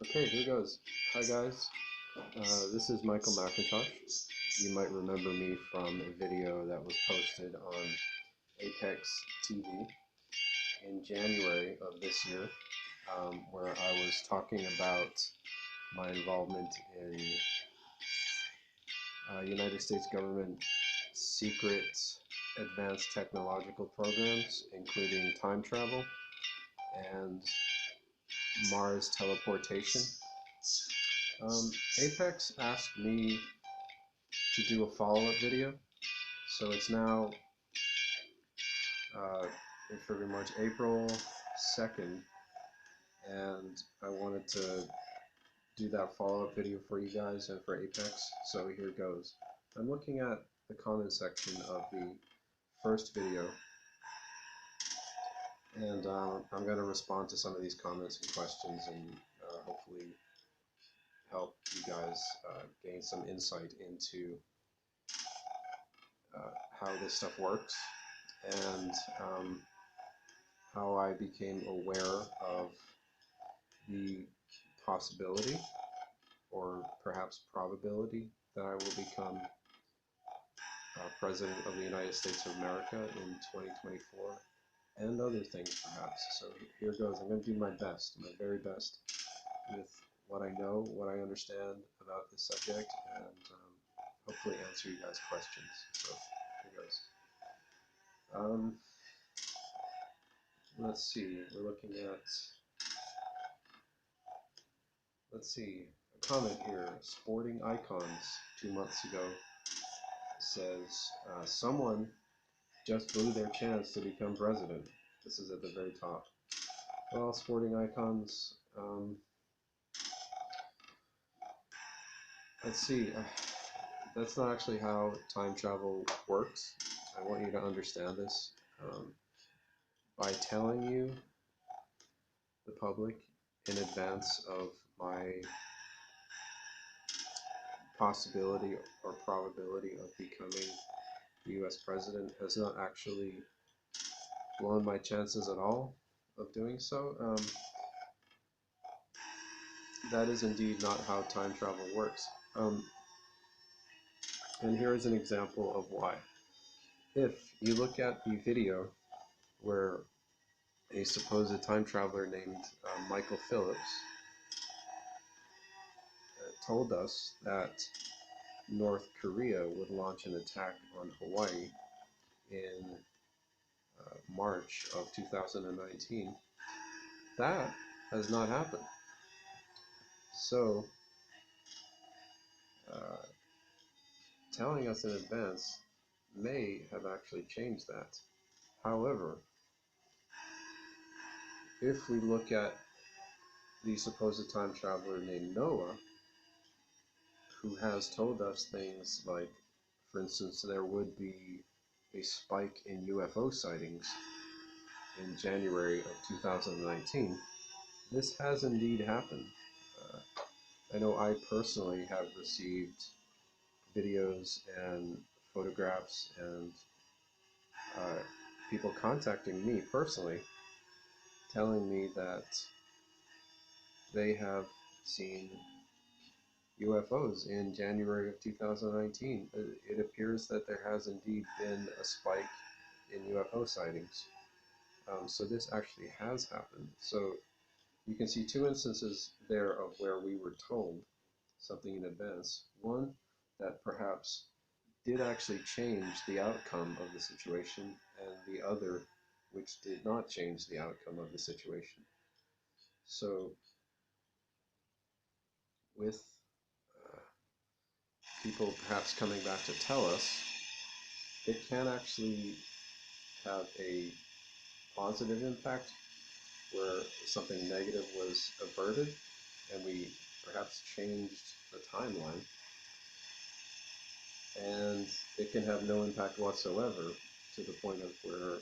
Okay, here goes. Hi guys, this is Michael Macintosh. You might remember me from a video that was posted on Apex TV in January of this year, where I was talking about my involvement in United States government secret advanced technological programs, including time travel and Mars teleportation. Apex asked me to do a follow-up video, so it's now February, March, April 2nd, and I wanted to do that follow-up video for you guys and for Apex, so here goes. I'm looking at the comment section of the first video, and I'm going to respond to some of these comments and questions and hopefully help you guys gain some insight into how this stuff works and how I became aware of the possibility or perhaps probability that I will become President of the United States of America in 2024 and other things perhaps. So here goes. I'm going to do my best, my very best with what I know, what I understand about this subject, and hopefully answer you guys' questions. So here goes. Let's see, we're looking at, let's see, a comment here, Sporting Icons, 2 months ago, says, someone just blew their chance to become president. This is at the very top. Well, Sporting Icons, let's see, that's not actually how time travel works. I want you to understand this. By telling you, the public, in advance of my possibility or probability of becoming the US president has not actually blown my chances at all of doing so. That is indeed not how time travel works. And here is an example of why. If you look at the video where a supposed time traveler named Michael Phillips told us that North Korea would launch an attack on Hawaii in March of 2019, that has not happened. So, telling us in advance may have actually changed that. However, if we look at the supposed time traveler named Noah, who has told us things like, for instance, there would be a spike in UFO sightings in January of 2019, this has indeed happened. I know I personally have received videos and photographs and people contacting me personally telling me that they have seen UFOs in January of 2019. It appears that there has indeed been a spike in UFO sightings. So this actually has happened. So you can see two instances there of where we were told something in advance. One, that perhaps did actually change the outcome of the situation, and the other, which did not change the outcome of the situation. So with people perhaps coming back to tell us, it can actually have a positive impact where something negative was averted and we perhaps changed the timeline, and it can have no impact whatsoever to the point of where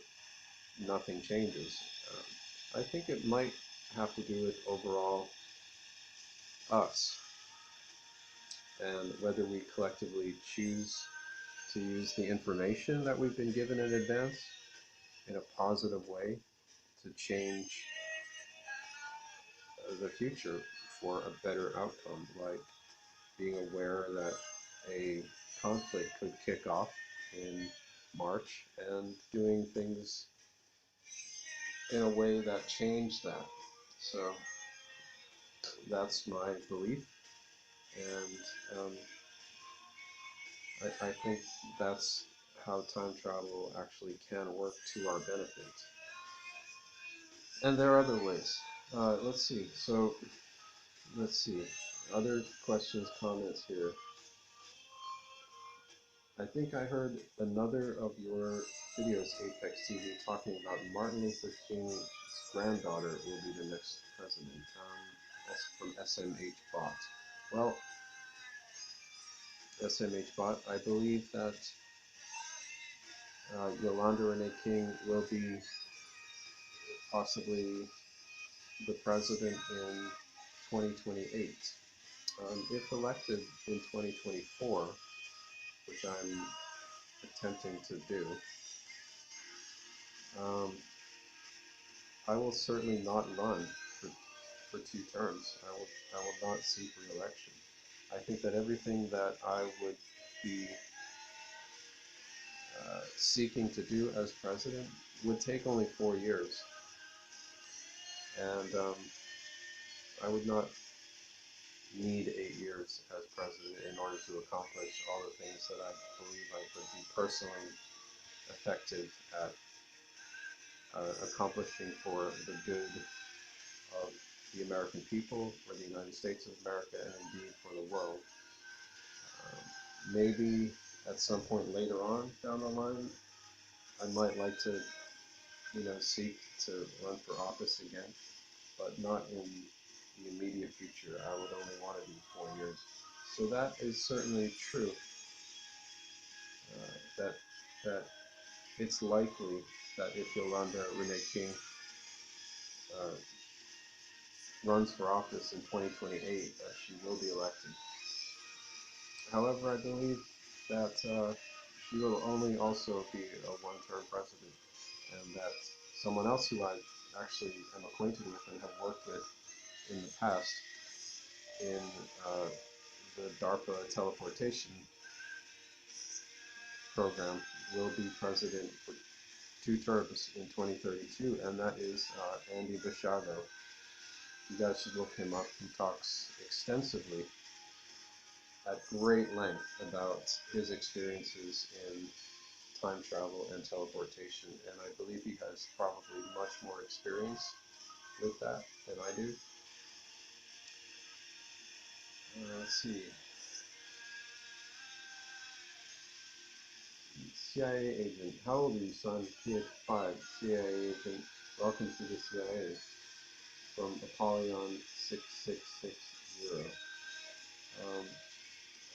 nothing changes. I think it might have to do with overall us and whether we collectively choose to use the information that we've been given in advance in a positive way to change the future for a better outcome, like being aware that a conflict could kick off in March and doing things in a way that changed that. So that's my belief, and I think that's how time travel actually can work to our benefit. And there are other ways. Let's see. So let's see. Other questions, comments here. I think I heard another of your videos, Apex TV, talking about Martin Luther King's granddaughter will be the next president. From SMH Bot. Well, SMH Bot, I believe that Yolanda Renee King will be possibly the president in 2028. If elected in 2024, which I'm attempting to do, I will certainly not run for 2 terms. I will not seek re-election. I think that everything that I would be seeking to do as president would take only 4 years, and I would not need 8 years as president in order to accomplish all the things that I believe I would be personally effective at accomplishing for the good of the American people, for the United States of America, and indeed for the world. Maybe at some point later on down the line, I might like to, seek to run for office again, but not in the immediate future. I would only want to do 4 years. So that is certainly true. That it's likely that if Yolanda Renee King uh, runs for office in 2028, that she will be elected. However, I believe that she will only also be a one-term president, and that someone else who I actually am acquainted with and have worked with in the past in the DARPA teleportation program will be president for 2 terms in 2032, and that is Andy Bichardo. You guys should look him up. He talks extensively at great length about his experiences in time travel and teleportation, and I believe he has probably much more experience with that than I do. Let's see. CIA agent. How old are you, son? Kid 5. CIA agent. Welcome to the CIA. From Apollyon 6660.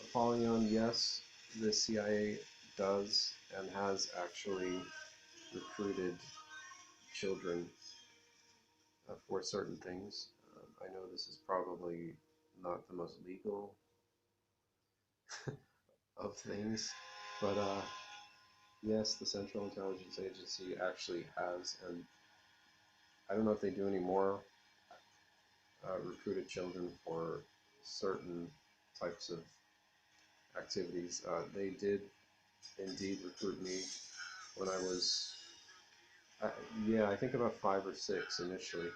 Apollyon, yes, the CIA does and has actually recruited children for certain things. I know this is probably not the most legal of things, but yes, the Central Intelligence Agency actually has, and I don't know if they do anymore, recruited children for certain types of activities. They did indeed recruit me when I was, yeah, I think about 5 or 6 initially.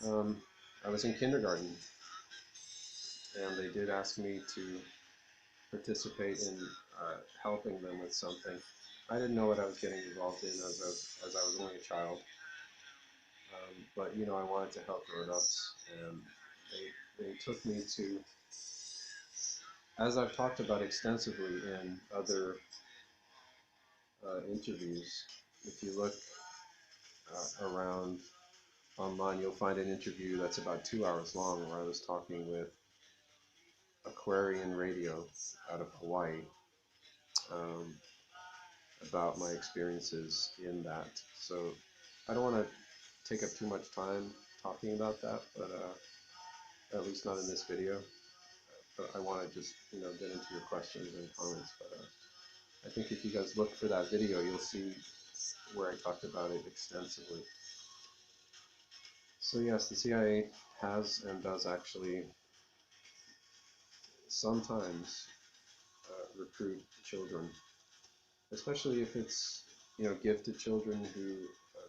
I was in kindergarten, and they did ask me to participate in helping them with something. I didn't know what I was getting involved in as I was only a child, but I wanted to help grown-ups, and they took me to, as I've talked about extensively in other interviews. If you look around online, you'll find an interview that's about 2 hours long where I was talking with Aquarian Radio out of Hawaii about my experiences in that. So I don't want to take up too much time talking about that, but at least not in this video. But I want to just get into your questions and comments. But I think if you guys look for that video, you'll see where I talked about it extensively. So yes, the CIA has and does actually sometimes recruit children, especially if it's gifted children who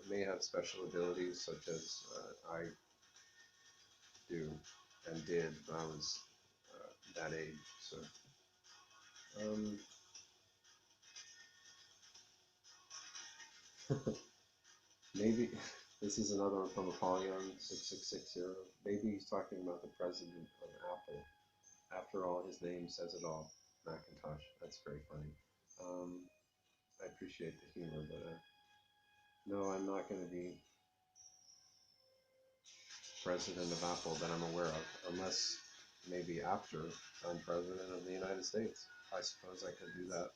may have special abilities, such as I do and did when I was that age. So um, maybe this is another one from Apollyon 6660. Maybe he's talking about the president of Apple. After all, his name says it all. Macintosh. That's very funny. Um, I appreciate the humor, but no, I'm not going to be president of Apple that I'm aware of, unless maybe after I'm president of the United States. I suppose I could do that.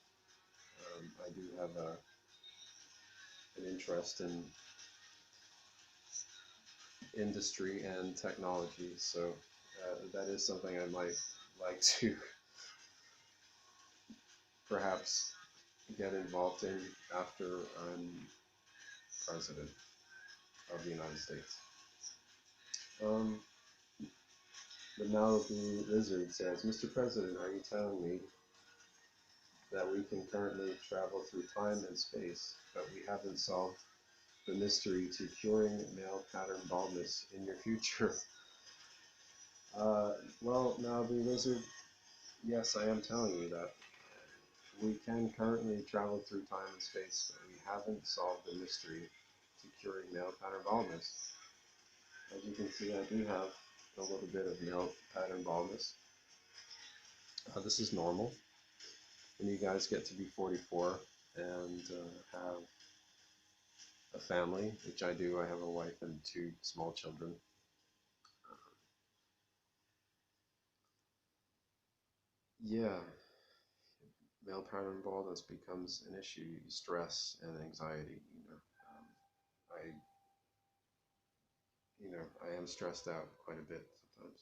I do have an interest in industry and technology, so that is something I might like to perhaps get involved in after I'm president of the United States. Um, the Malibu Lizard says, Mr. President, are you telling me that we can currently travel through time and space, but we haven't solved the mystery to curing male pattern baldness in your future? Well, Malibu Lizard, yes, I am telling you that. We can currently travel through time and space, but we haven't solved the mystery to curing male pattern baldness. As you can see, I do have a little bit of male pattern baldness. This is normal. When you guys get to be 44 and have a family, which I do, I have a wife and 2 small children. Yeah, male pattern baldness becomes an issue, stress and anxiety. I, I am stressed out quite a bit sometimes.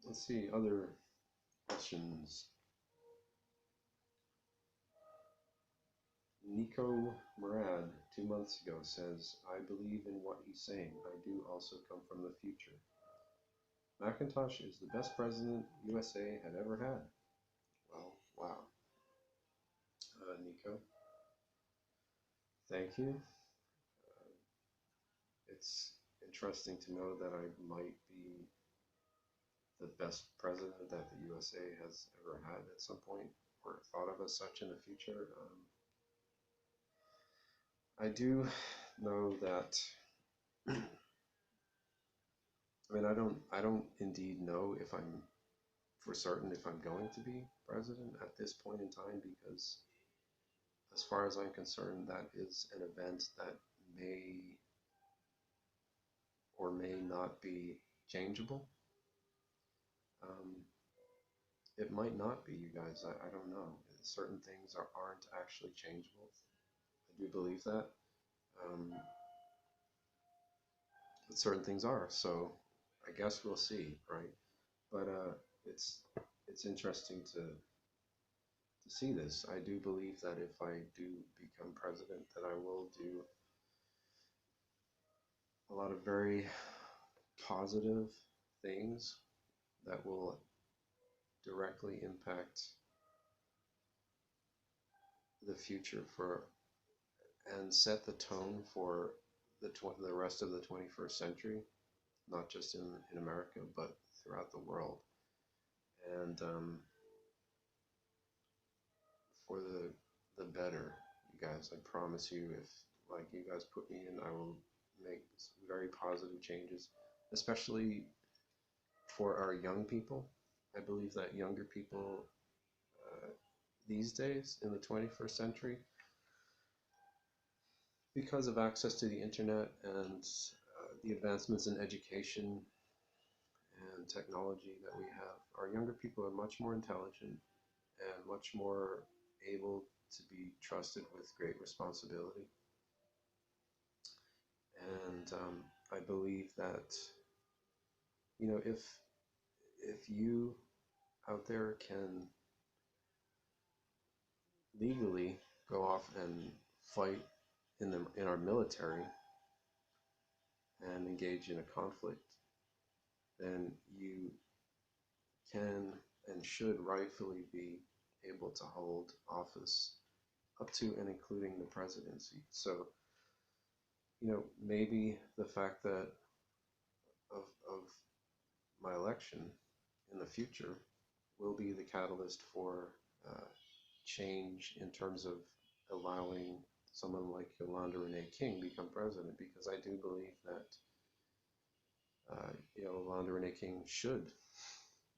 Let's see, other questions. Nico Murad, 2 months ago, says, I believe in what he's saying. I do also come from the future. Macintosh is the best president USA had ever had. Well, wow. Nico, thank you. It's interesting to know that I might be the best president that the USA has ever had at some point, or thought of as such in the future. I do know that. I mean, I don't indeed know if I'm for certain if I'm going to be president at this point in time, because as far as I'm concerned, that is an event that may or may not be changeable. Um, it might not be, you guys. I don't know. Certain things aren't actually changeable. I do believe that. Um, but certain things are. So I guess we'll see, right? But it's it's interesting to see this. I do believe that if I do become president, that I will do a lot of very positive things that will directly impact the future for and set the tone for the rest of the 21st century, not just in America, but throughout the world. And for the better, you guys. I promise you, if like you guys put me in, I will make very positive changes, especially for our young people. I believe that younger people these days in the 21st century, because of access to the internet and the advancements in education and technology that we have, our younger people are much more intelligent and much more able to be trusted with great responsibility. And I believe that if you out there can legally go off and fight in our military, engage in a conflict, then you can and should rightfully be able to hold office up to and including the presidency. So, maybe the fact that of my election in the future will be the catalyst for change in terms of allowing someone like Yolanda Renee King become president, because I do believe that Yolanda Renee King should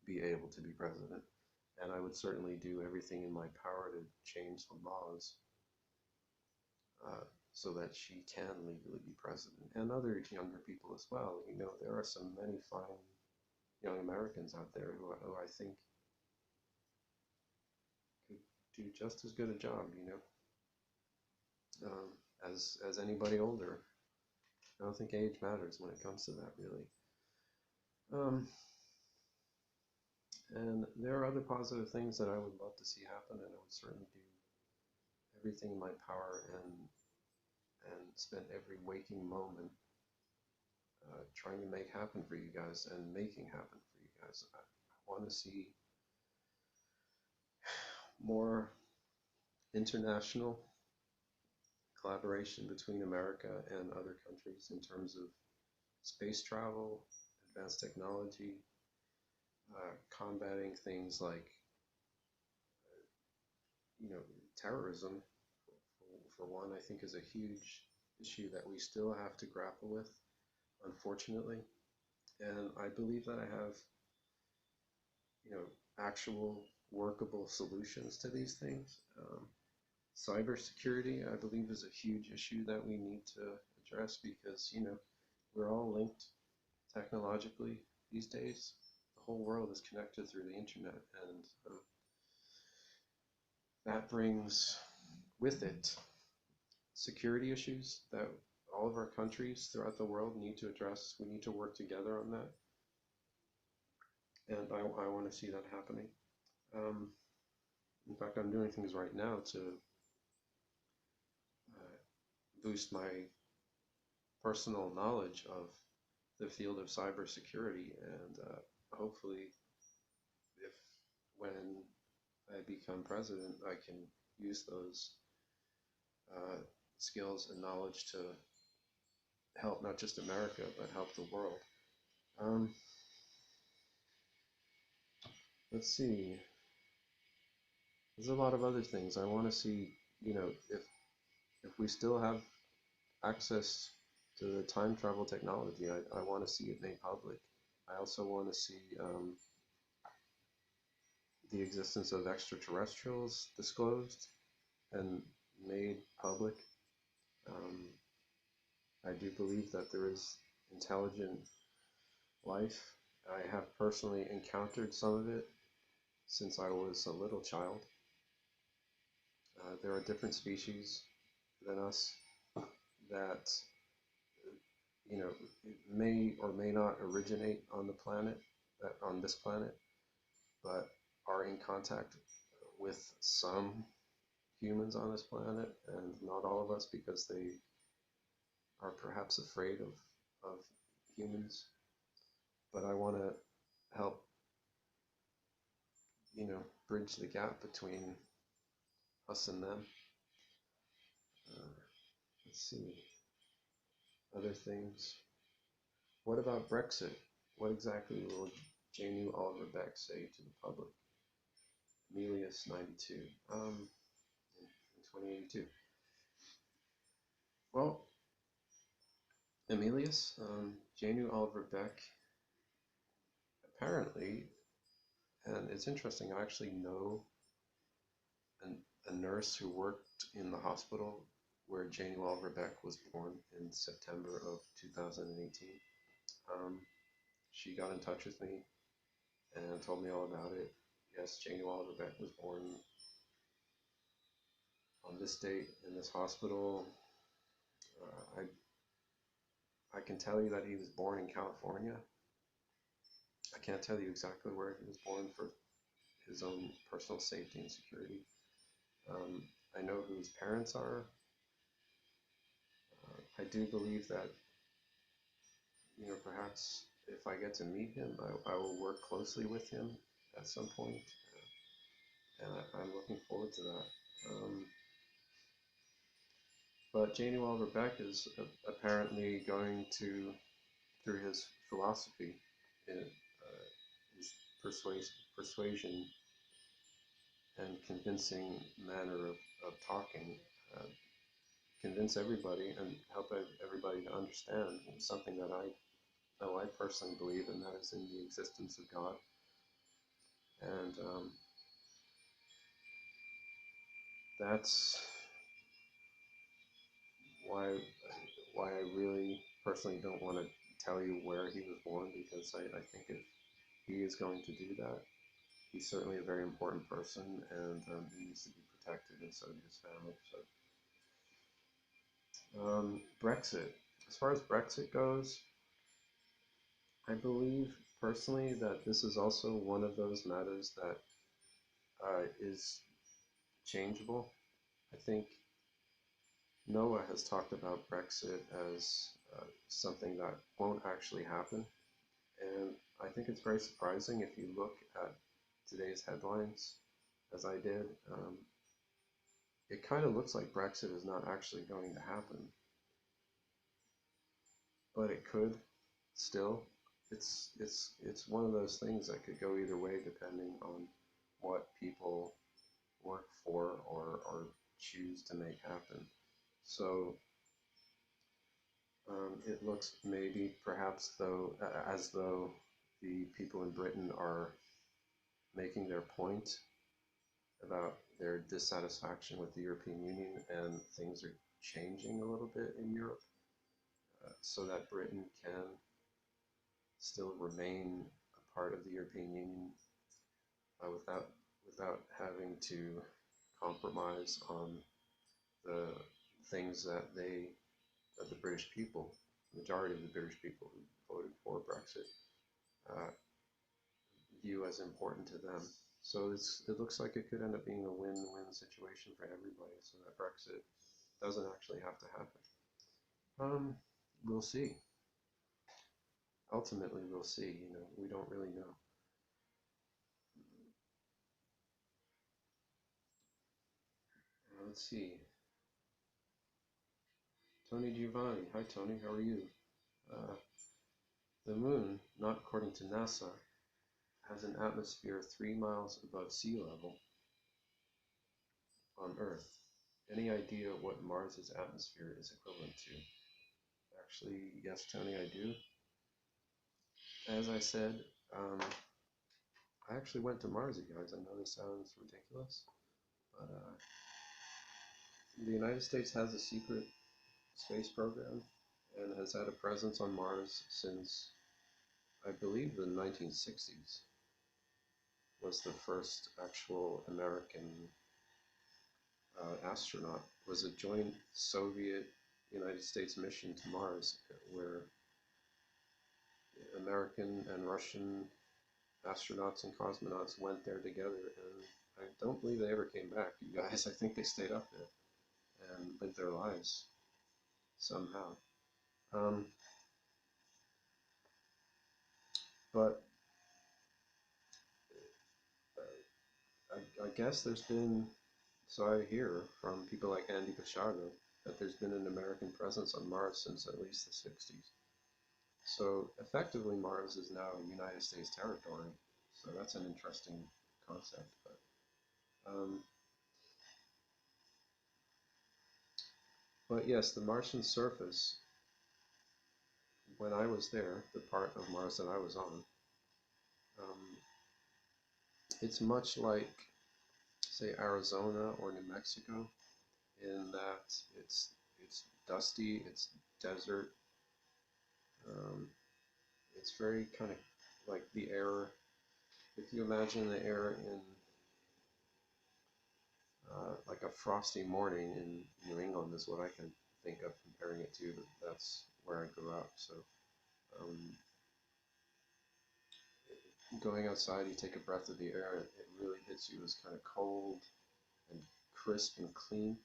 be able to be president, and I would certainly do everything in my power to change the laws so that she can legally be president, and other younger people as well. There are so many fine young Americans out there who I think could do just as good a job, as anybody older. I don't think age matters when it comes to that, really. And there are other positive things that I would love to see happen, and I would certainly do everything in my power and spend every waking moment trying to make happen for you guys and making happen for you guys. I want to see more international collaboration between America and other countries in terms of space travel, advanced technology, combating things like, terrorism, for one, I think is a huge issue that we still have to grapple with, unfortunately. And I believe that I have, actual workable solutions to these things. Cybersecurity, I believe, is a huge issue that we need to address because, we're all linked technologically these days. The whole world is connected through the internet, and that brings with it security issues that all of our countries throughout the world need to address. We need to work together on that, and I want to see that happening. In fact, I'm doing things right now to boost my personal knowledge of the field of cybersecurity, and hopefully, when I become president, I can use those skills and knowledge to help not just America, but help the world. Let's see. There's a lot of other things I want to see. If we still have access to the time travel technology, I want to see it made public. I also want to see the existence of extraterrestrials disclosed and made public. I do believe that there is intelligent life. I have personally encountered some of it since I was a little child. There are different species than us that, may or may not originate on the planet, on this planet, but are in contact with some humans on this planet, and not all of us, because they are perhaps afraid of humans. But I want to help, bridge the gap between us and them. Let's see. Other things. What about Brexit? What exactly will Janu Oliver Beck say to the public? Emilius 92. In 2082. Well, Emilius, Janu Oliver Beck, apparently, and it's interesting, I actually know a nurse who worked in the hospital where Janu Oliver Beck was born in September of 2018. She got in touch with me and told me all about it. Yes, Janu Oliver Beck was born on this date in this hospital. I can tell you that he was born in California. I can't tell you exactly where he was born for his own personal safety and security. I know who his parents are. I do believe that, perhaps if I get to meet him, I will work closely with him at some point, and I'm looking forward to that. But Janie Oliver Beck is apparently going to, through his philosophy, his persuasion and convincing manner of talking, uh, convince everybody and help everybody to understand something that I know I personally believe, and that is in the existence of God. And that's why why I really personally don't want to tell you where he was born, because I think if he is going to do that, he's certainly a very important person, and he needs to be protected, and so do his family. So Brexit. As far as Brexit goes, I believe personally that this is also one of those matters that is changeable. I think Noah has talked about Brexit as something that won't actually happen. And I think it's very surprising if you look at today's headlines, as I did. It kind of looks like Brexit is not actually going to happen, but it could still. It's one of those things that could go either way depending on what people work for or choose to make happen. So it looks maybe perhaps though as though the people in Britain are making their point about their dissatisfaction with the European Union, and things are changing a little bit in Europe, so that Britain can still remain a part of the European Union without having to compromise on the things that the British people, the majority of the British people who voted for Brexit, uh, view as important to them. So it looks like it could end up being a win-win situation for everybody, so that Brexit doesn't actually have to happen. We'll see. Ultimately, we'll see. We don't really know. Let's see. Tony Giovanni. Hi, Tony. How are you? Uh, the moon, not according to NASA, has an atmosphere 3 miles above sea level on Earth. Any idea what Mars's atmosphere is equivalent to? Actually, yes, Tony, I do. As I said, I actually went to Mars, you guys. I know this sounds ridiculous, but the United States has a secret space program and has had a presence on Mars since, I believe, the 1960s was the first actual American astronaut. It was a joint Soviet-United States mission to Mars where American and Russian astronauts and cosmonauts went there together, and I don't believe they ever came back, you guys. I think they stayed up there and lived their lives somehow. But I guess there's been, so I hear from people like Andy Pichardo, that there's been an American presence on Mars since at least the 60s. So effectively, Mars is now United States territory. So that's an interesting concept. But yes, the Martian surface, when I was there, the part of Mars that I was on, um, it's much like, say, Arizona or New Mexico, in that it's dusty, it's desert. Um, it's very kind of like the air. If you imagine the air in like a frosty morning in New England is what I can think of comparing it to. That's where I grew up. So um, going outside, you take a breath of the air, it really hits you as kind of cold and crisp and clean,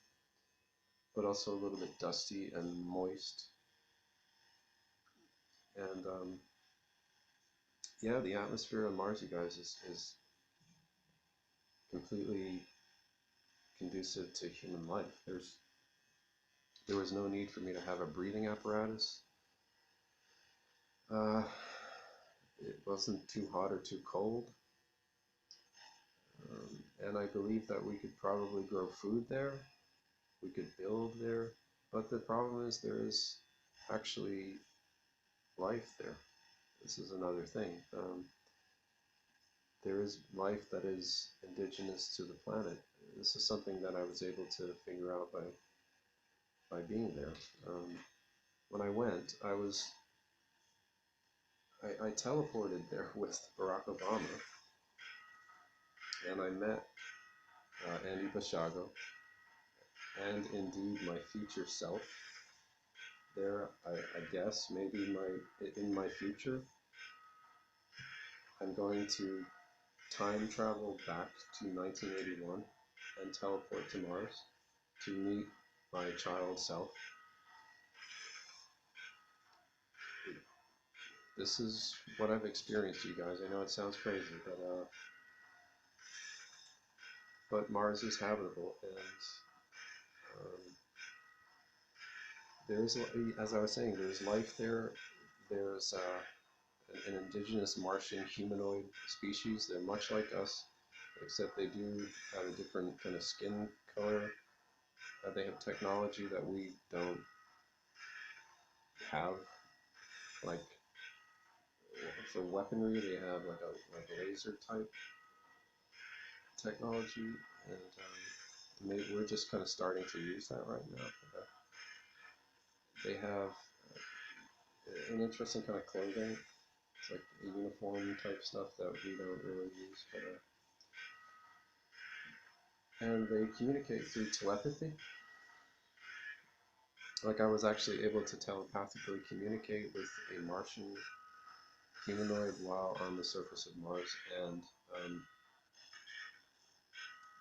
but also a little bit dusty and moist. And yeah, the atmosphere on Mars, you guys, is completely conducive to human life. There was no need for me to have a breathing apparatus. Uh, it wasn't too hot or too cold. And I believe that we could probably grow food there. We could build there. But the problem is there is actually life there. This is another thing. There is life that is indigenous to the planet. This is something that I was able to figure out by being there. When I went, I teleported there with Barack Obama, and I met Andy Bashago, and indeed my future self there. I guess maybe in my future I'm going to time travel back to 1981 and teleport to Mars to meet my child self. This is what I've experienced, you guys. I know it sounds crazy, but Mars is habitable, and there's, as I was saying, there's life there. There's an indigenous Martian humanoid species. They're much like us, except they do have a different kind of skin color. They have technology that we don't have. Like for weaponry, they have like a laser type technology, and maybe we're just kind of starting to use that right now. They have an interesting kind of clothing. It's like a uniform type stuff that we don't really use, and they communicate through telepathy. Like I was actually able to telepathically communicate with a Martian humanoid while on the surface of Mars, and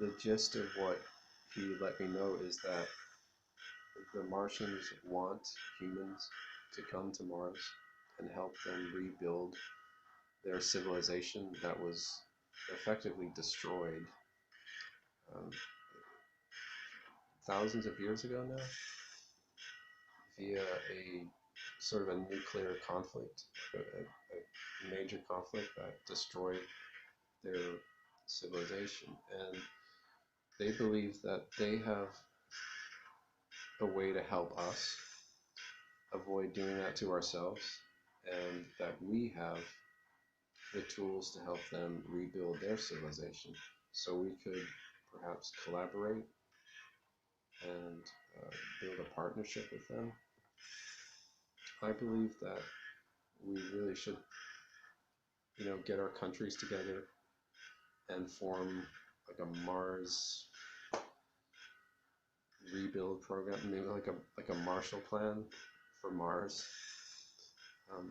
the gist of what he let me know is that the Martians want humans to come to Mars and help them rebuild their civilization that was effectively destroyed thousands of years ago now via a sort of a nuclear conflict, a major conflict that destroyed their civilization. And they believe that they have a way to help us avoid doing that to ourselves, and that we have the tools to help them rebuild their civilization. So we could perhaps collaborate and build a partnership with them. I believe that we really should, get our countries together and form like a Mars rebuild program, maybe like a Marshall Plan for Mars.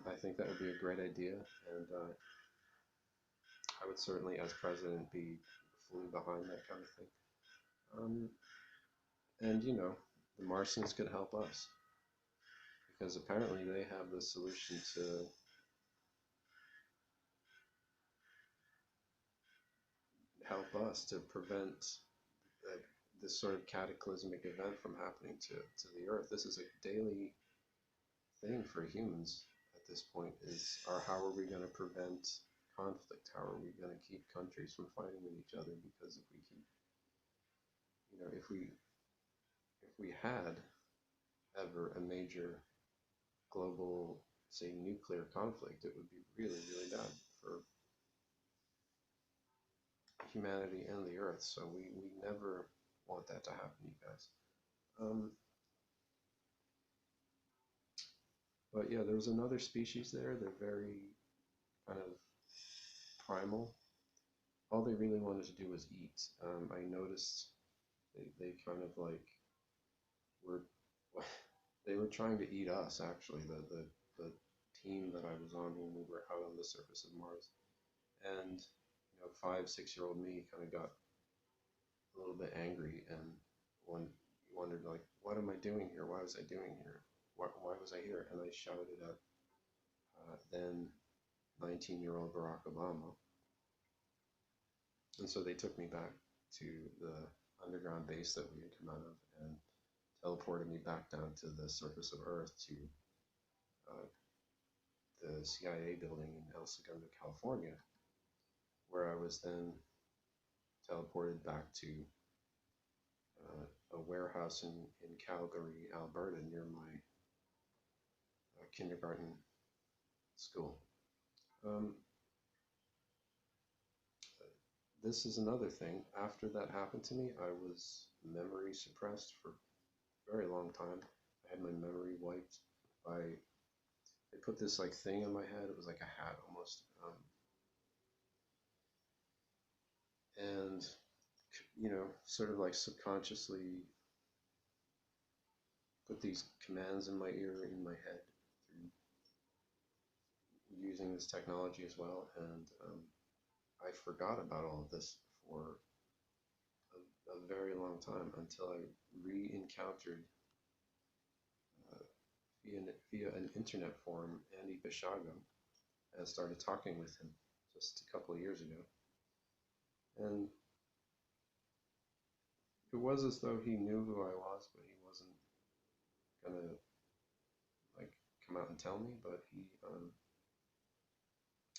I think that would be a great idea, and I would certainly, as president, be fully behind that kind of thing. And the Martians could help us because apparently they have the solution to help us to prevent this sort of cataclysmic event from happening to the Earth. This is a daily thing for humans at this point. How are we going to prevent conflict? How are we going to keep countries from fighting with each other? Because if we keep, if we had ever a major global, say, nuclear conflict, it would be really, really bad for humanity and the Earth. So we never want that to happen, you guys. But yeah, there was another species there. They're very kind of primal. All they really wanted to do was eat. I noticed they kind of like were they were trying to eat us, actually, the team that I was on when we were out on the surface of Mars. And 5, 6-year-old me kind of got a little bit angry and wondered, like, what am I doing here? Why was I doing here? Why was I here? And I shouted at then 19-year-old Barack Obama. And so they took me back to the underground base that we had come out of and teleported me back down to the surface of Earth to uh, the CIA building in El Segundo, California, where I was then teleported back to a warehouse in Calgary, Alberta, near my kindergarten school. This is another thing. After that happened to me, I was memory suppressed for a very long time. I had my memory wiped by, they put this like thing in my head. It was like a hat almost. And, you know, sort of like subconsciously put these commands in my ear, in my head, through using this technology as well. And I forgot about all of this for a very long time until I re-encountered via an internet forum Andy Bishago and started talking with him just a couple of years ago. And it was as though he knew who I was, but he wasn't gonna like come out and tell me. But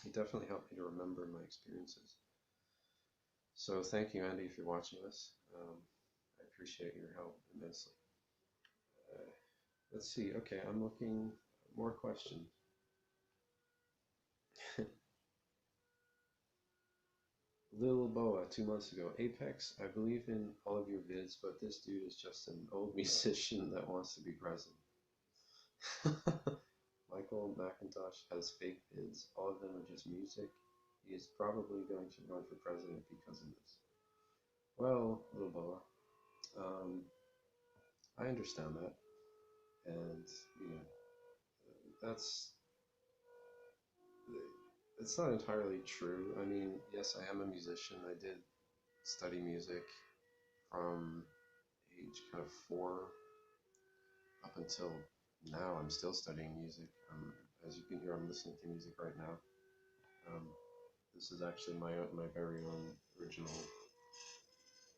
he definitely helped me to remember my experiences. So thank you, Andy, if you're watching this. I appreciate your help immensely. Let's see. Okay, I'm looking more questions. Lil Boa 2 months ago. Apex, I believe in all of your vids, but this dude is just an old musician that wants to be president. Michael Macintosh has fake vids. All of them are just music. He is probably going to run for president because of this. Well, Lil Boa, I understand that. And, you know, that's, it's not entirely true. I mean, yes, I am a musician. I did study music from age kind of 4 up until now. I'm still studying music. As you can hear, I'm listening to music right now. This is actually my very own original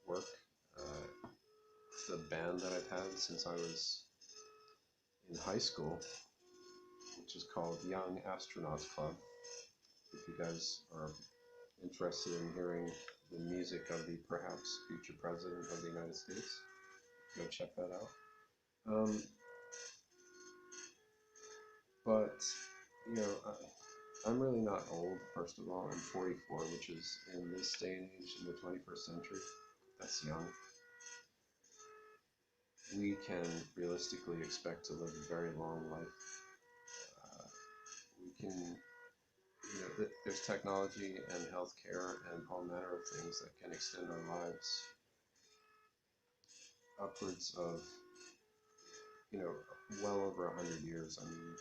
work. It's a band that I've had since I was in high school, which is called Young Astronauts Club. If you guys are interested in hearing the music of the perhaps future president of the United States, go check that out. But, you know, I'm really not old, first of all. I'm 44, which is, in this day and age, in the 21st century, that's young. We can realistically expect to live a very long life. We can, you know, there's technology and healthcare and all manner of things that can extend our lives upwards of, you know, well over 100 years. I mean,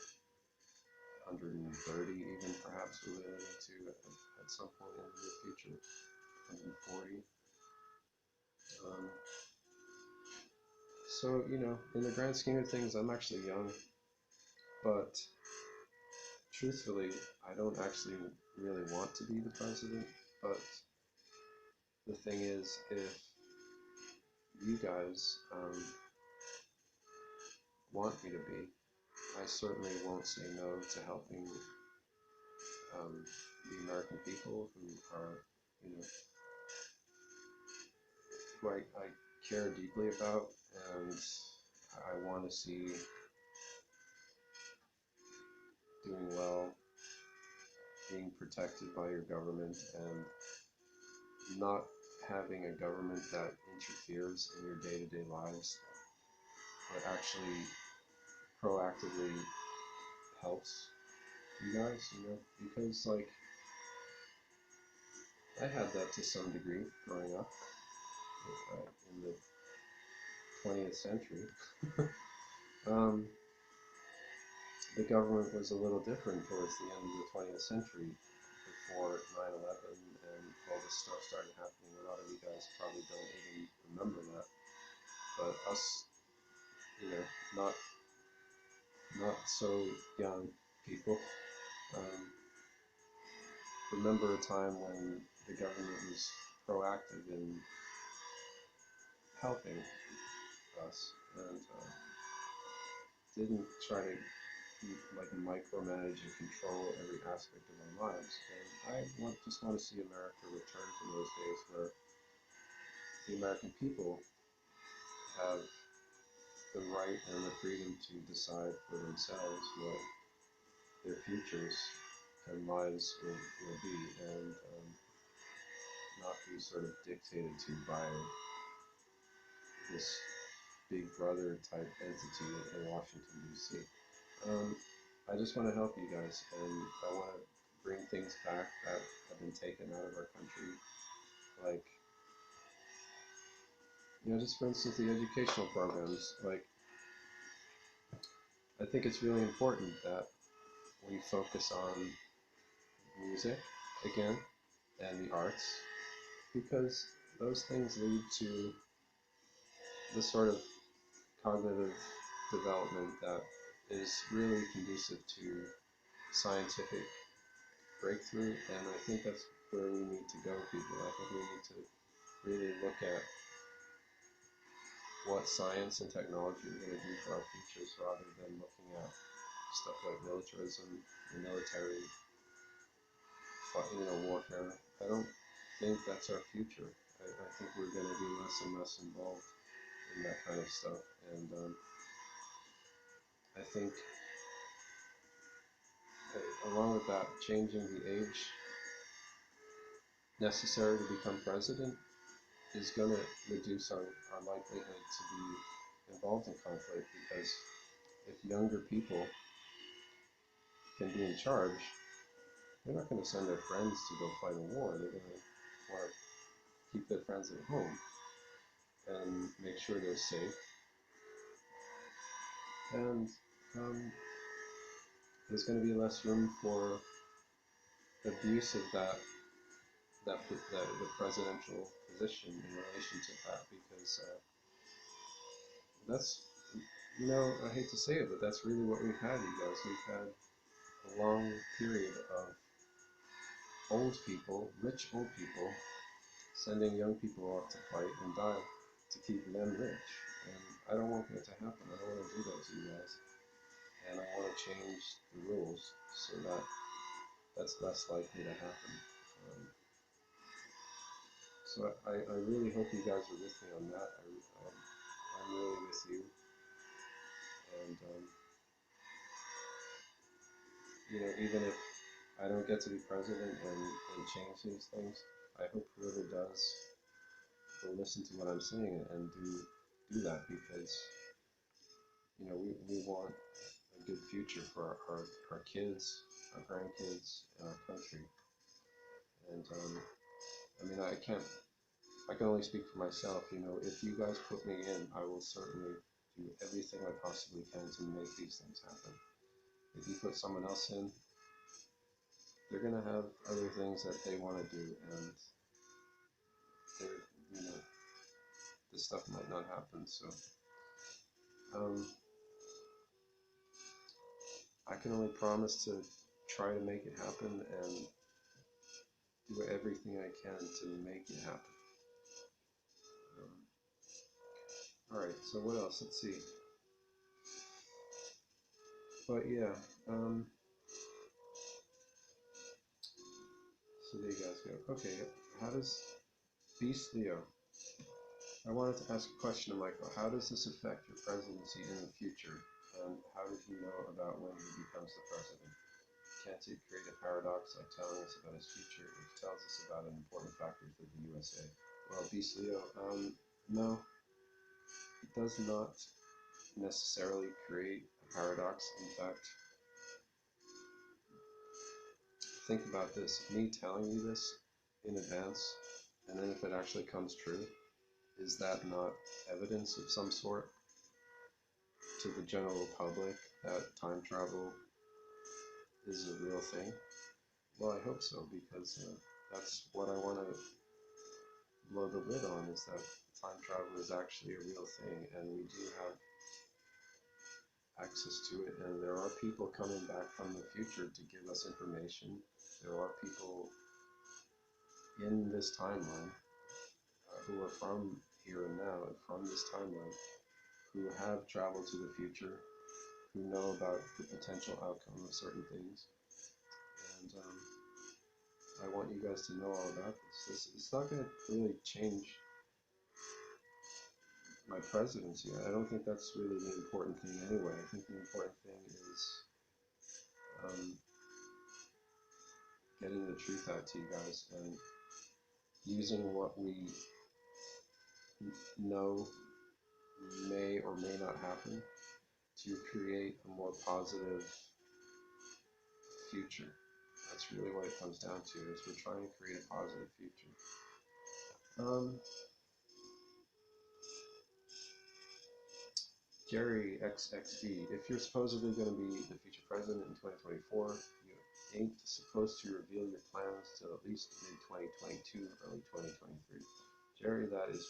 130 even perhaps we're living into at some point in the near future, 140. So, you know, in the grand scheme of things, I'm actually young, but truthfully, I don't actually really want to be the president. But the thing is, if you guys want me to be, I certainly won't say no to helping the American people who are, you know, who I care deeply about, and I want to see doing well, being protected by your government, and not having a government that interferes in your day-to-day lives, that actually proactively helps you guys, you know, because, like, I had that to some degree growing up in the 20th century. The government was a little different towards the end of the 20th century, before 9/11 and all this stuff started happening. A lot of you guys probably don't even remember that, but us, you know, not so young people, remember a time when the government was proactive in helping us and didn't try to like micromanage and control every aspect of our lives. And just want to see America return to those days where the American people have the right and the freedom to decide for themselves what their futures and lives will be, and not be sort of dictated to by this big brother type entity in Washington, D.C. I just want to help you guys, and I want to bring things back that have been taken out of our country, like, just for instance, the educational programs. Like, I think it's really important that we focus on music again and the arts, because those things lead to the sort of cognitive development that is really conducive to scientific breakthrough, and I think that's where we need to go, people. I think we need to really look at what science and technology are going to do for our futures, rather than looking at stuff like militarism, the military, warfare. I don't think that's our future. I think we're going to be less and less involved in that kind of stuff, and I think along with that, changing the age necessary to become president is going to reduce our likelihood to be involved in conflict, because if younger people can be in charge, they're not going to send their friends to go fight a war. They're going to want to keep their friends at home and make sure they're safe. And there's going to be less room for abuse of the presidential position in relation to that, because that's, I hate to say it, but that's really what we've had, you guys. We've had a long period of old people, rich old people, sending young people off to fight and die to keep them rich. And I don't want that to happen. I don't want to do that to you guys. And I want to change the rules so that that's less likely to happen. So I really hope you guys are with me on that. I'm really with you. And, even if I don't get to be president and change these things, I hope whoever does will listen to what I'm saying and do that, because we want a good future for our kids, our grandkids, and our country. And I can only speak for myself. If you guys put me in, I will certainly do everything I possibly can to make these things happen. If you put someone else in, they're gonna have other things that they want to do, and this stuff might not happen. So I can only promise to try to make it happen and do everything I can to make it happen. Alright, so what else? Let's see. But yeah, so there you guys go. Okay, how does Beast Leo? I wanted to ask a question to Michael. How does this affect your presidency in the future? And how did he know about when he becomes the president? Can't it create a paradox like telling us about his future, which tells us about an important factors of the USA? Well, Beast Leo, no, it does not necessarily create a paradox. In fact, think about this. Me telling you this in advance, and then if it actually comes true, is that not evidence of some sort to the general public that time travel is a real thing? Well, I hope so, because that's what I want to blow the lid on, is that time travel is actually a real thing, and we do have access to it, and there are people coming back from the future to give us information. There are people in this timeline who are from here and now, and from this timeline, who have traveled to the future, who know about the potential outcome of certain things. And I want you guys to know all about this. It's not going to really change my presidency. I don't think that's really the important thing anyway. I think the important thing is getting the truth out to you guys and using what we know may or may not happen to create a more positive future. That's really what it comes down to, is we're trying to create a positive future. Jerry XXV, if you're supposedly going to be the future president in 2024, you ain't supposed to reveal your plans till at least mid-2022, early 2023. Jerry, that is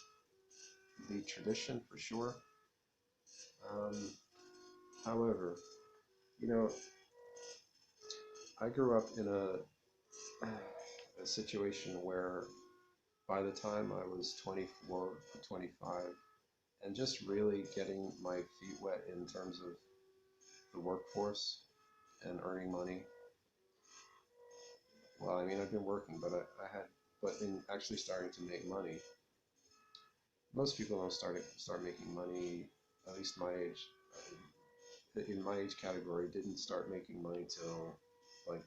the tradition for sure. However, you know, I grew up in a situation where by the time I was 24 or 25, and just really getting my feet wet in terms of the workforce and earning money. Well, I mean, I've been working, but but in actually starting to make money, most people don't start making money, at least my age, in my age category, didn't start making money till like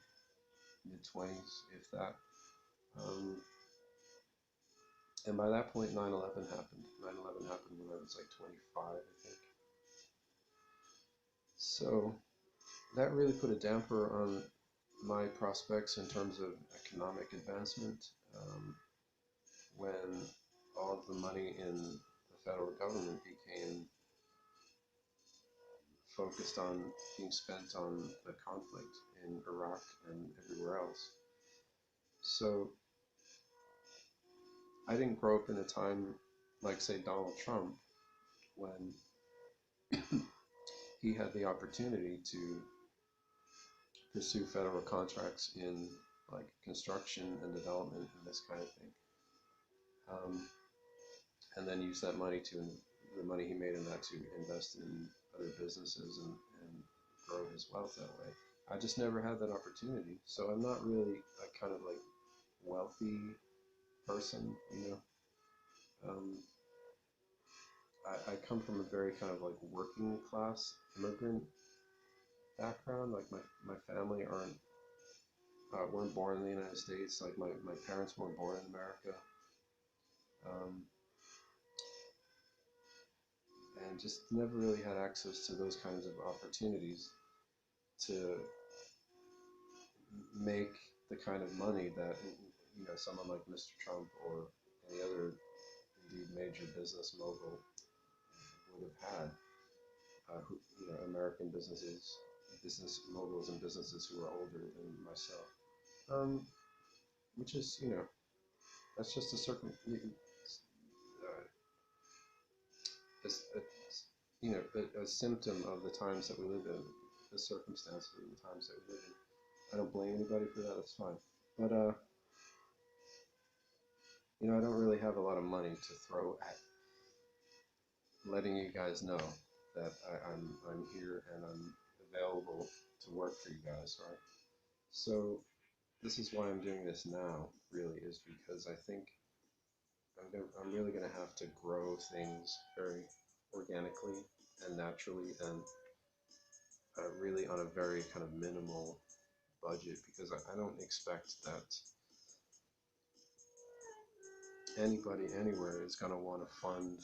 mid-20s, if that. And by that point, 9/11 happened. 9/11 happened when I was like 25, I think. So that really put a damper on my prospects in terms of economic advancement. When all of the money in the federal government became focused on being spent on the conflict in Iraq and everywhere else. So I didn't grow up in a time like, say, Donald Trump, when he had the opportunity to pursue federal contracts in like construction and development and this kind of thing, and then use that money the money he made in that to invest in other businesses and grow his wealth that way. I just never had that opportunity, so I'm not really a kind of like wealthy person, you know. I come from a very kind of like working class immigrant background. Like my family weren't born in the United States. Like my parents weren't born in America. And just never really had access to those kinds of opportunities to make the kind of money that, you know, someone like Mr. Trump or any other indeed major business mogul would have had. You know, American business moguls and businesses who are older than myself. Which is, you know, that's just a symptom of the times that we live in, the circumstances of the times that we live in. I don't blame anybody for that, that's fine. But, you know, I don't really have a lot of money to throw at letting you guys know that I'm here and I'm available to work for you guys, right? So this is why I'm doing this now, really, is because I think I'm really going to have to grow things very organically and naturally, and really on a very kind of minimal budget, because I don't expect that anybody anywhere is going to want to fund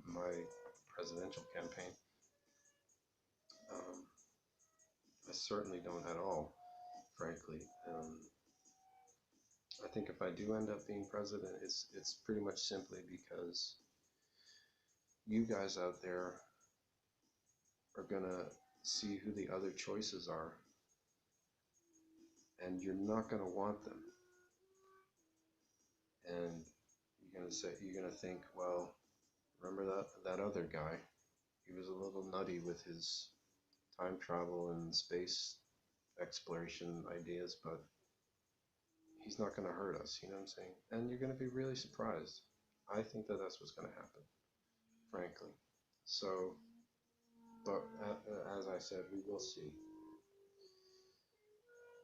my presidential campaign. I certainly don't at all, frankly. I think if I do end up being president, it's pretty much simply because you guys out there are gonna see who the other choices are, and you're not gonna want them. And you're gonna think, well, remember that other guy? he was a little nutty with his time travel and space exploration ideas, but he's not going to hurt us, you know what I'm saying? And you're going to be really surprised. I think that that's what's going to happen, frankly. So, but as I said, we will see.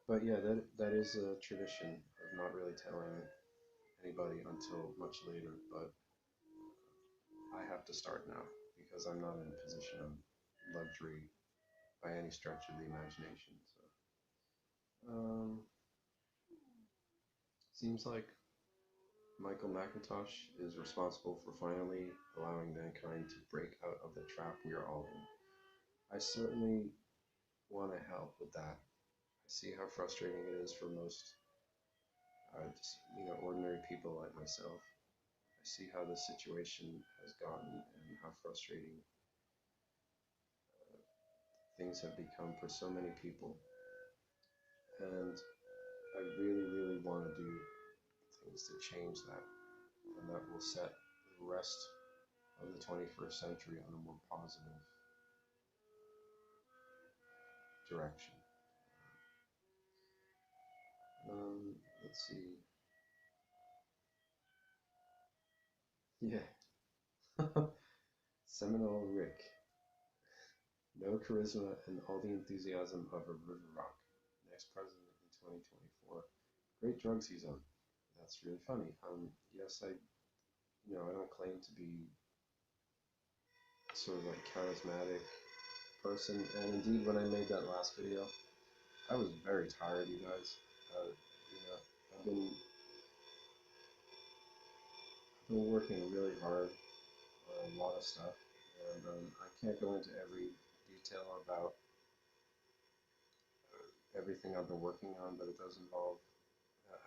But yeah, that is a tradition of not really telling anybody until much later, but I have to start now because I'm not in a position of luxury by any stretch of the imagination. So, seems like Michael Macintosh is responsible for finally allowing mankind to break out of the trap we are all in. I certainly want to help with that. I see how frustrating it is for most, just, ordinary people like myself. I see how the situation has gotten and how frustrating things have become for so many people. And I really, really want to do things to change that, and that will set the rest of the 21st century on a more positive direction. Let's see. Yeah. Seminole Rick. No charisma and all the enthusiasm of a river rock. Next president in 2024. Great drugs he's on. That's really funny. Yes, I don't claim to be sort of like charismatic person, and indeed, when I made that last video, I was very tired, you guys. I've been working really hard on a lot of stuff, and I can't go into every detail about everything I've been working on, but it does involve.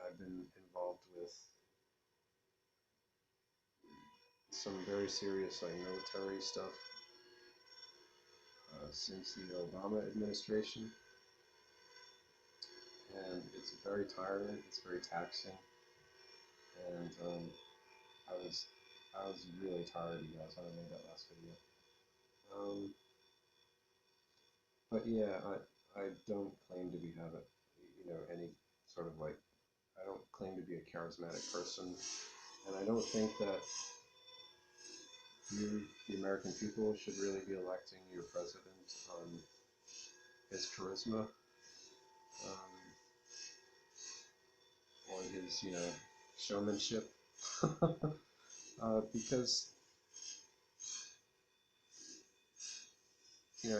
I've been involved with some very serious like military stuff since the Obama administration, and it's very tiring. It's very taxing, and I was really tired, you guys, when I made that last video. But yeah, I don't claim to be any sort of like, I don't claim to be a charismatic person, and I don't think that you, the American people, should really be electing your president on his charisma, or his, showmanship, because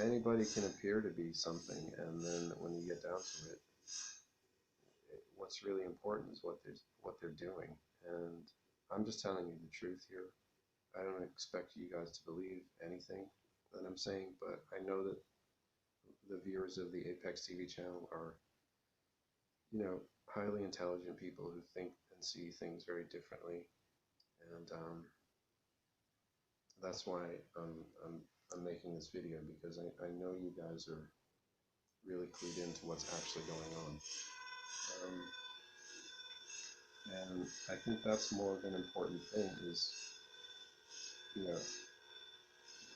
anybody can appear to be something, and then when you get down to it, what's really important is what they're doing. And I'm just telling you the truth here. I don't expect you guys to believe anything that I'm saying, but I know that the viewers of the Apex TV channel are, highly intelligent people who think and see things very differently, and that's why I'm making this video, because I know you guys are really clued into what's actually going on. And I think that's more of an important thing, is,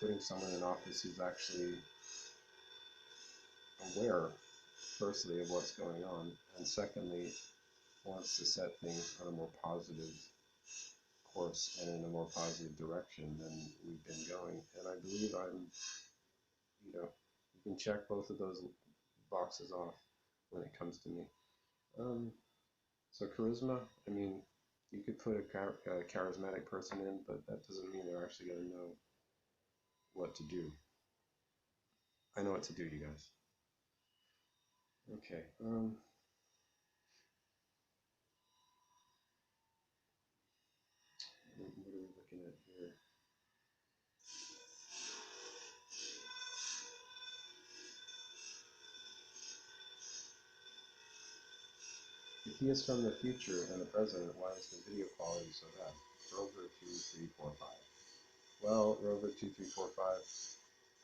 putting someone in office who's actually aware, firstly, of what's going on, and secondly, wants to set things on a more positive course and in a more positive direction than we've been going. And I believe you can check both of those boxes off when it comes to me. So charisma, I mean, you could put a charismatic person in, but that doesn't mean they're actually going to know what to do. I know what to do, you guys. Okay. What are we looking at here? If he is from the future and the president, why is the video quality so bad? Rover 2345. Well, Rover 2345,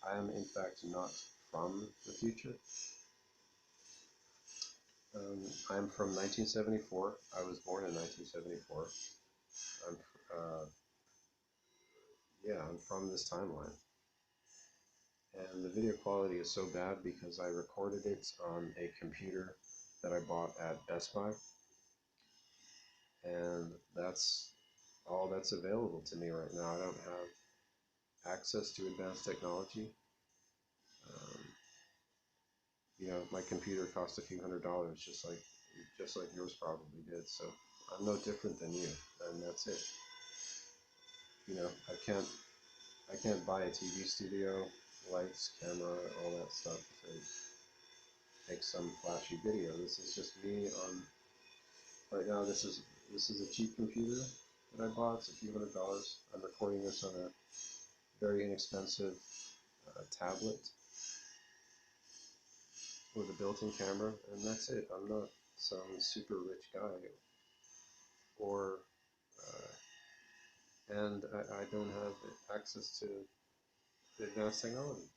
I am in fact not from the future. I'm from 1974. I was born in 1974. I'm from this timeline. And the video quality is so bad because I recorded it on a computer that I bought at Best Buy, and that's all that's available to me right now. I don't have access to advanced technology. Um, my computer cost a few $100s, just like yours probably did. So I'm no different than you, and that's it. I can't buy a TV studio, lights, camera, all that stuff to make some flashy video. This is just me on. Right now, this is a cheap computer that I bought. It's a few $100s. I'm recording this on a very inexpensive tablet with a built-in camera, and that's it. I'm not some super rich guy, or and I don't have access to advanced technology.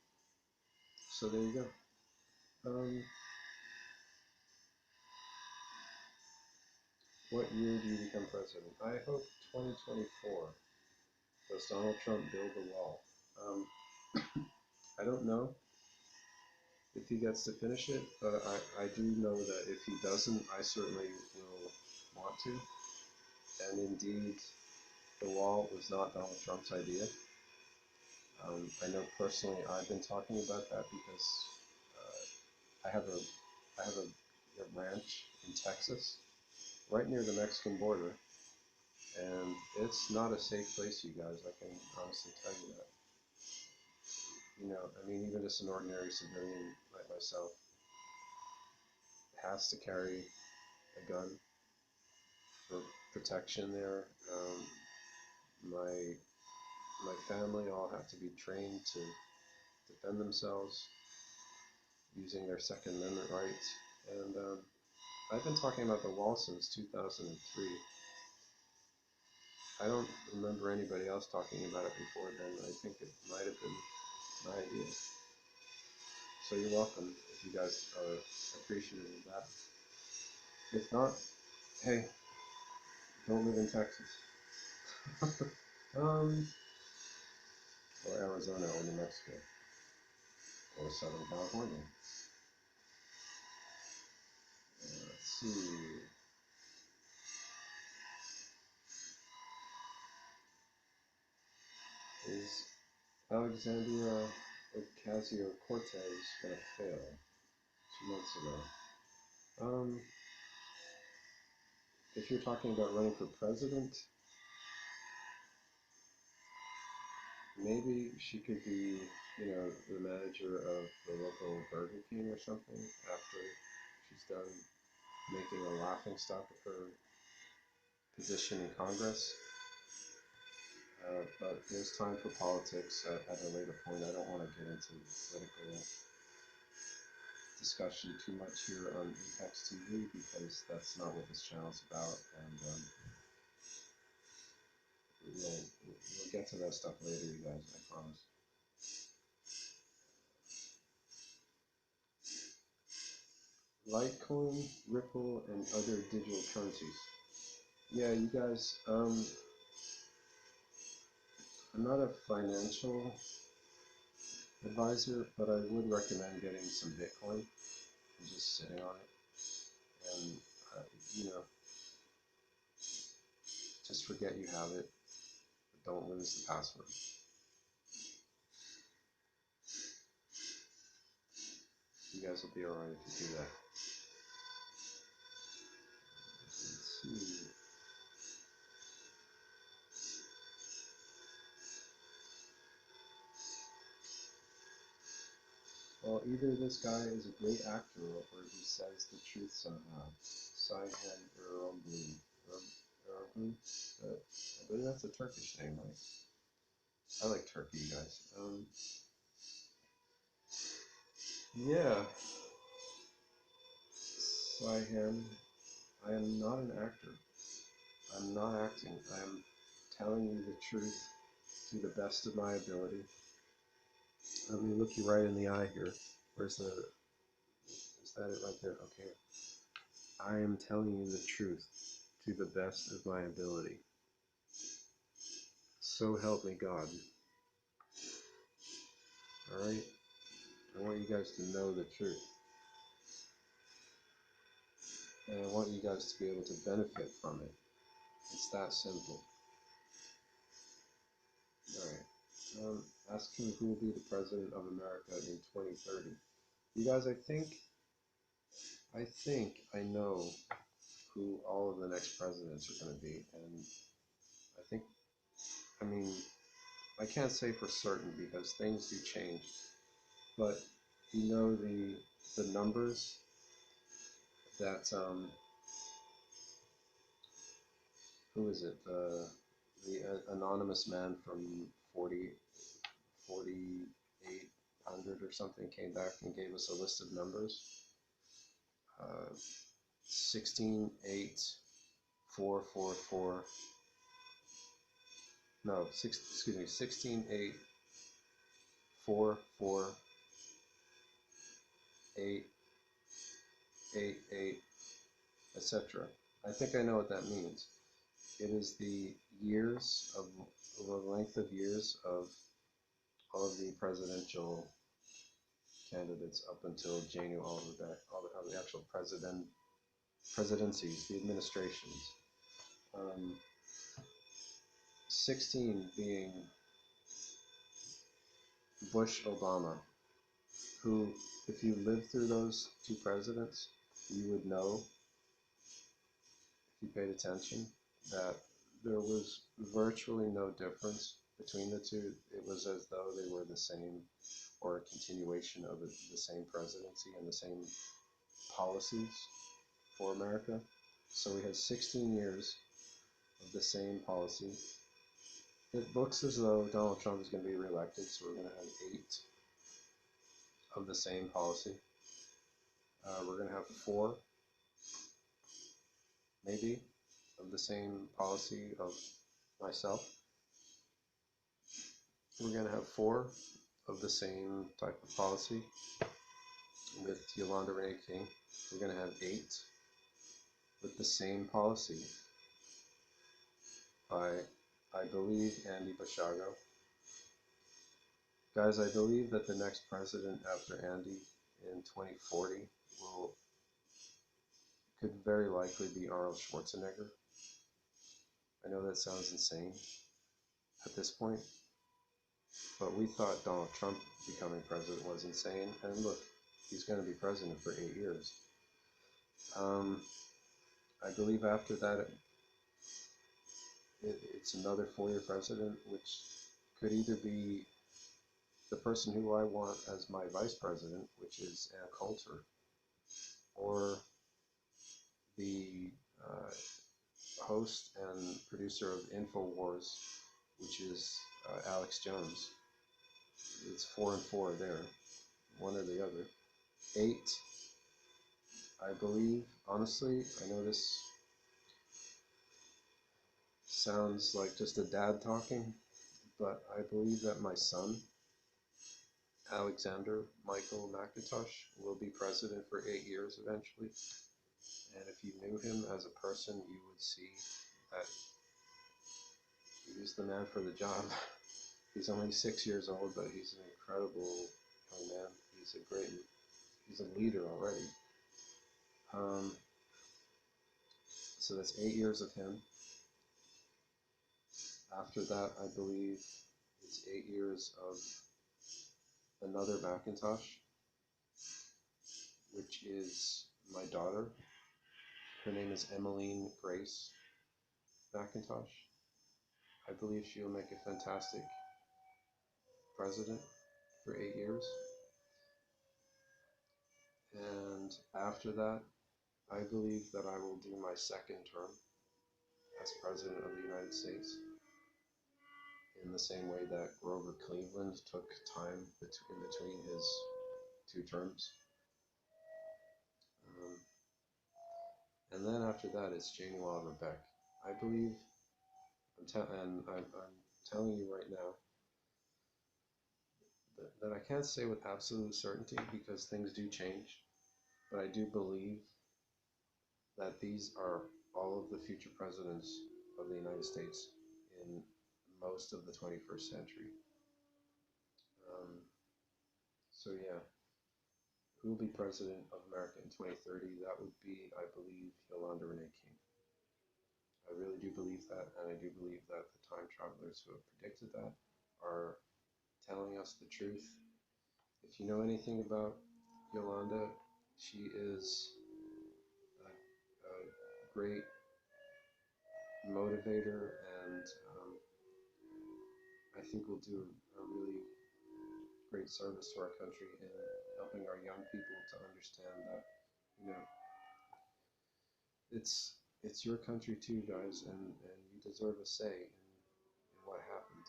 So there you go. What year do you become president? I hope 2024. Does Donald Trump build the wall? Um, I don't know if he gets to finish it, but I do know that if he doesn't, I certainly will want to. And indeed, the wall was not Donald Trump's idea. I know personally I've been talking about that because I have a ranch in Texas, right near the Mexican border, and it's not a safe place, you guys. I can honestly tell you that. I mean, even just an ordinary civilian like myself has to carry a gun for protection there. My my family all have to be trained to defend themselves using their Second Amendment rights. And I've been talking about the wall since 2003. I don't remember anybody else talking about it before then. I think it might have been my idea. So you're welcome if you guys are appreciative of that. If not, hey, don't live in Texas. um, or Arizona or New Mexico or Southern California. Let's see. Is Alexandria Ocasio-Cortez gonna fail? 2 months ago. If you're talking about running for president, maybe she could be, the manager of the local Burger King or something after she's done making a laughing stock of her position in Congress. But there's time for politics at a later point. I don't want to get into political discussion too much here on Apex TV because that's not what this channel is about, and we'll get to that stuff later, you guys, I promise. Litecoin, Ripple, and other digital currencies. Yeah, you guys, I'm not a financial advisor, but I would recommend getting some Bitcoin and just sitting on it. And, you know, just forget you have it, but don't lose the password. You guys will be alright if you do that. Let's see. Well, either this guy is a great actor or he says the truth somehow. Saihan Eroglu. Eroglu? I believe that's a Turkish name, right? I like Turkey, you guys. Yeah. Saihan, I am not an actor. I'm not acting. I am telling you the truth to the best of my ability. Let me look you right in the eye here. Is that it right there? Okay. I am telling you the truth to the best of my ability. So help me God. Alright? I want you guys to know the truth. And I want you guys to be able to benefit from it. It's that simple. Alright. Asking who will be the president of America in 2030. You guys, I think I know who all of the next presidents are going to be. And I think, I mean, I can't say for certain because things do change. But you know the numbers that who is it? The anonymous man from 4800 or something came back and gave us a list of numbers. 16, 8, 4, 4, 4. No, excuse me, 16, 8, 4, 4, 8, 8, 8, etc. I think I know what that means. It is the years of the length of years of all of the presidential candidates up until January, all the actual presidencies, the administrations. 16 being Bush Obama, who, if you lived through those two presidents, you would know, if you paid attention, that there was virtually no difference between the two. It was as though they were the same, or a continuation of the same presidency and the same policies for America. So we had 16 years of the same policy. It looks as though Donald Trump is going to be reelected, so we're going to have 8 of the same policy. We're going to have 4, maybe, of the same policy of myself. We're going to have 4 of the same type of policy with Yolanda Renee King. We're going to have 8 with the same policy by, I believe, Andy Bashago. Guys, I believe that the next president after Andy in 2040 could very likely be Arnold Schwarzenegger. I know that sounds insane at this point, but we thought Donald Trump becoming president was insane, and look, he's going to be president for 8 years. I believe after that it's another 4-year president, which could either be the person who I want as my vice president, which is Ann Coulter, or the host and producer of InfoWars, which is Alex Jones. It's 4 and 4 there, one or the other. 8, I believe, honestly, I know this sounds like just a dad talking, but I believe that my son, Alexander Michael Macintosh, will be president for 8 years eventually. And if you knew him as a person, you would see that he's the man for the job. He's only 6 years old, but he's an incredible young man. He's a leader already. So that's 8 years of him. After that, I believe it's 8 years of another Macintosh, which is my daughter. Her name is Emmeline Grace Macintosh. I believe she'll make a fantastic president for 8 years. And after that, I believe that I will do my second term as President of the United States in the same way that Grover Cleveland took time in between his 2 terms. And then after that, it's Janie Oliver Beck. I believe, I'm telling you right now, that I can't say with absolute certainty because things do change, but I do believe that these are all of the future presidents of the United States in most of the 21st century. So yeah, who will be president of America in 2030, that would be, I believe, Yolanda Renee King. I really do believe that, and I do believe that the time travelers who have predicted that are telling us the truth. If you know anything about Yolanda, she is a great motivator, and I think will do a really great service to our country in helping our young people to understand that, you know, it's your country too, guys, and you deserve a say in what happens.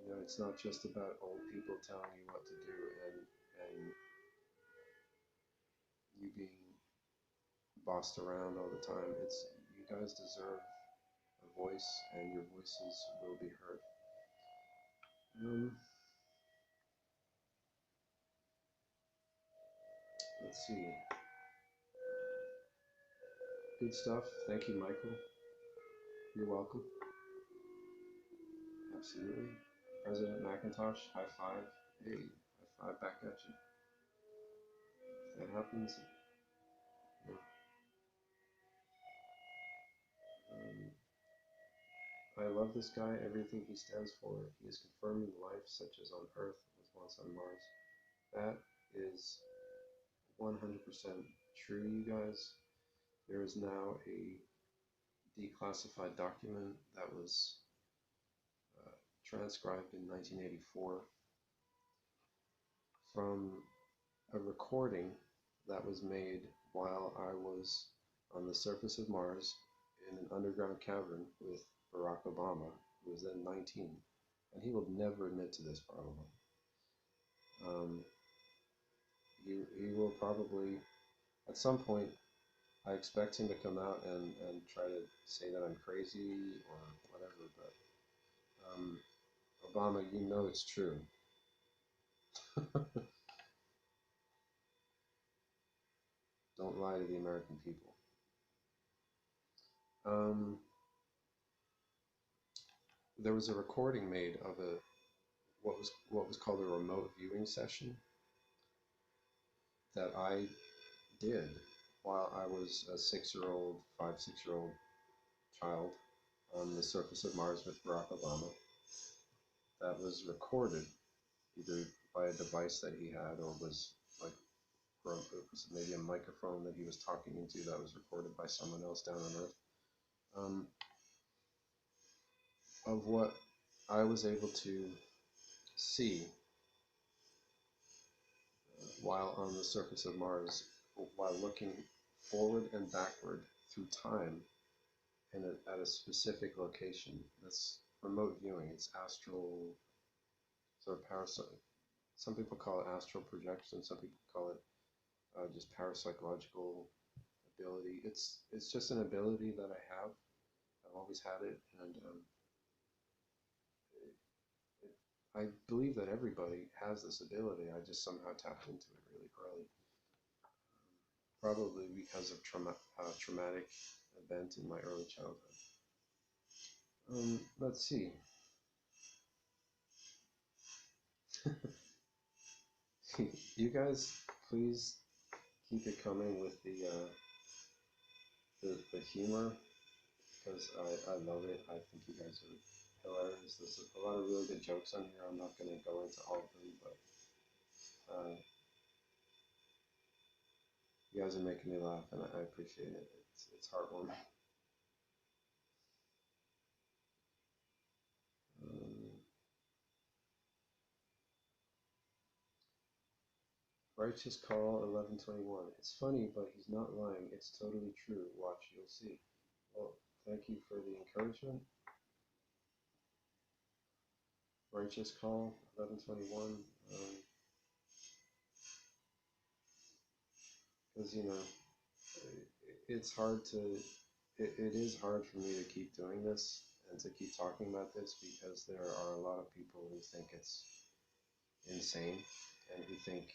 You know, it's not just about old people telling you what to do and you being bossed around all the time. It's you guys deserve a voice, and your voices will be heard. Let's see. Good stuff. Thank you, Michael. You're welcome. Absolutely. President Macintosh, high five. Hey, high five back at you. If that happens, yeah. I love this guy, everything he stands for. He is confirming life such as on Earth was once on Mars. That is 100% true, you guys. There is now a declassified document that was transcribed in 1984 from a recording that was made while I was on the surface of Mars in an underground cavern with Barack Obama, who was then 19, and he will never admit to this probably. He will probably, at some point, I expect him to come out and try to say that I'm crazy or whatever, but Obama, you know it's true. Don't lie to the American people. There was a recording made of what was called a remote viewing session that I did while I was a 6-year-old, 5-6-year-old child on the surface of Mars with Barack Obama. That was recorded either by a device that he had or was like it was maybe a microphone that he was talking into that was recorded by someone else down on Earth. Of what I was able to see while on the surface of Mars, while looking forward and backward through time and at a specific location. That's remote viewing. It's astral, sort of parasite. Some people call it astral projection. Some people call it just parapsychological ability. It's just an ability that I have. I've always had it, and I believe that everybody has this ability. I just somehow tapped into it really early. Probably because of traumatic event in my early childhood. Let's see. You guys, please keep it coming with the humor, because I love it. I think you guys are hilarious. There's a lot of really good jokes on here. I'm not going to go into all of them, but you guys are making me laugh, and I appreciate it. It's heartwarming. Righteous Call 1121. It's funny, but he's not lying. It's totally true. Watch, you'll see. Well, thank you for the encouragement. Righteous Call 1121. Because you know, it's hard to. It is hard for me to keep doing this and to keep talking about this because there are a lot of people who think it's insane and who think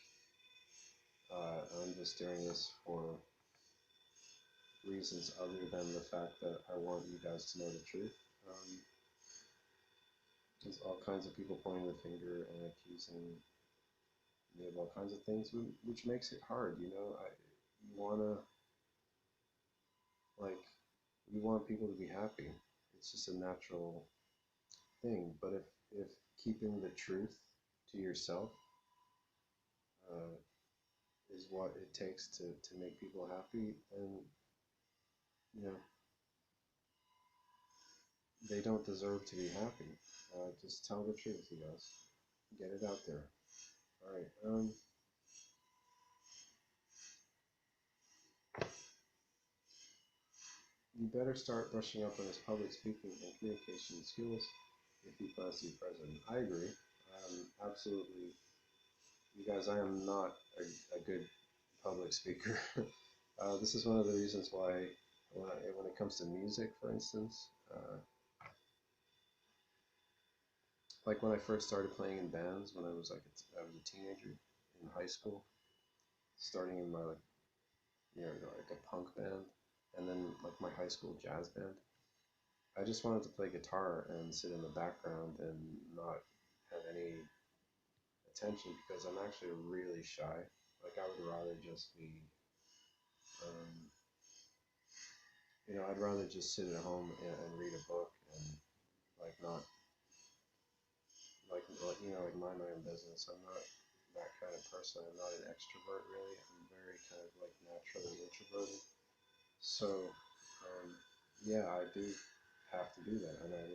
I'm just doing this for reasons other than the fact that I want you guys to know the truth. There's all kinds of people pointing the finger and accusing We have all kinds of things, which makes it hard. You wanna like you want people to be happy. It's just a natural thing. But if keeping the truth to yourself uh, is what it takes to make people happy, then you know they don't deserve to be happy. Just tell the truth, you guys. Get it out there. All right. You better start brushing up on his public speaking and communication skills if he plans to be president. I agree. Absolutely. You guys, I am not a good public speaker. This is one of the reasons why, when it comes to music, for instance, like when I first started playing in bands, when I was I was a teenager in high school, starting in my like a punk band, and then like my high school jazz band. I just wanted to play guitar and sit in the background and not have any attention because I'm actually really shy. Like I would rather just be, um, I'd rather just sit at home and read a book and like not like mind my own business. I'm not that kind of person. I'm not an extrovert really. I'm very kind of like naturally introverted. So yeah, I do have to do that, and I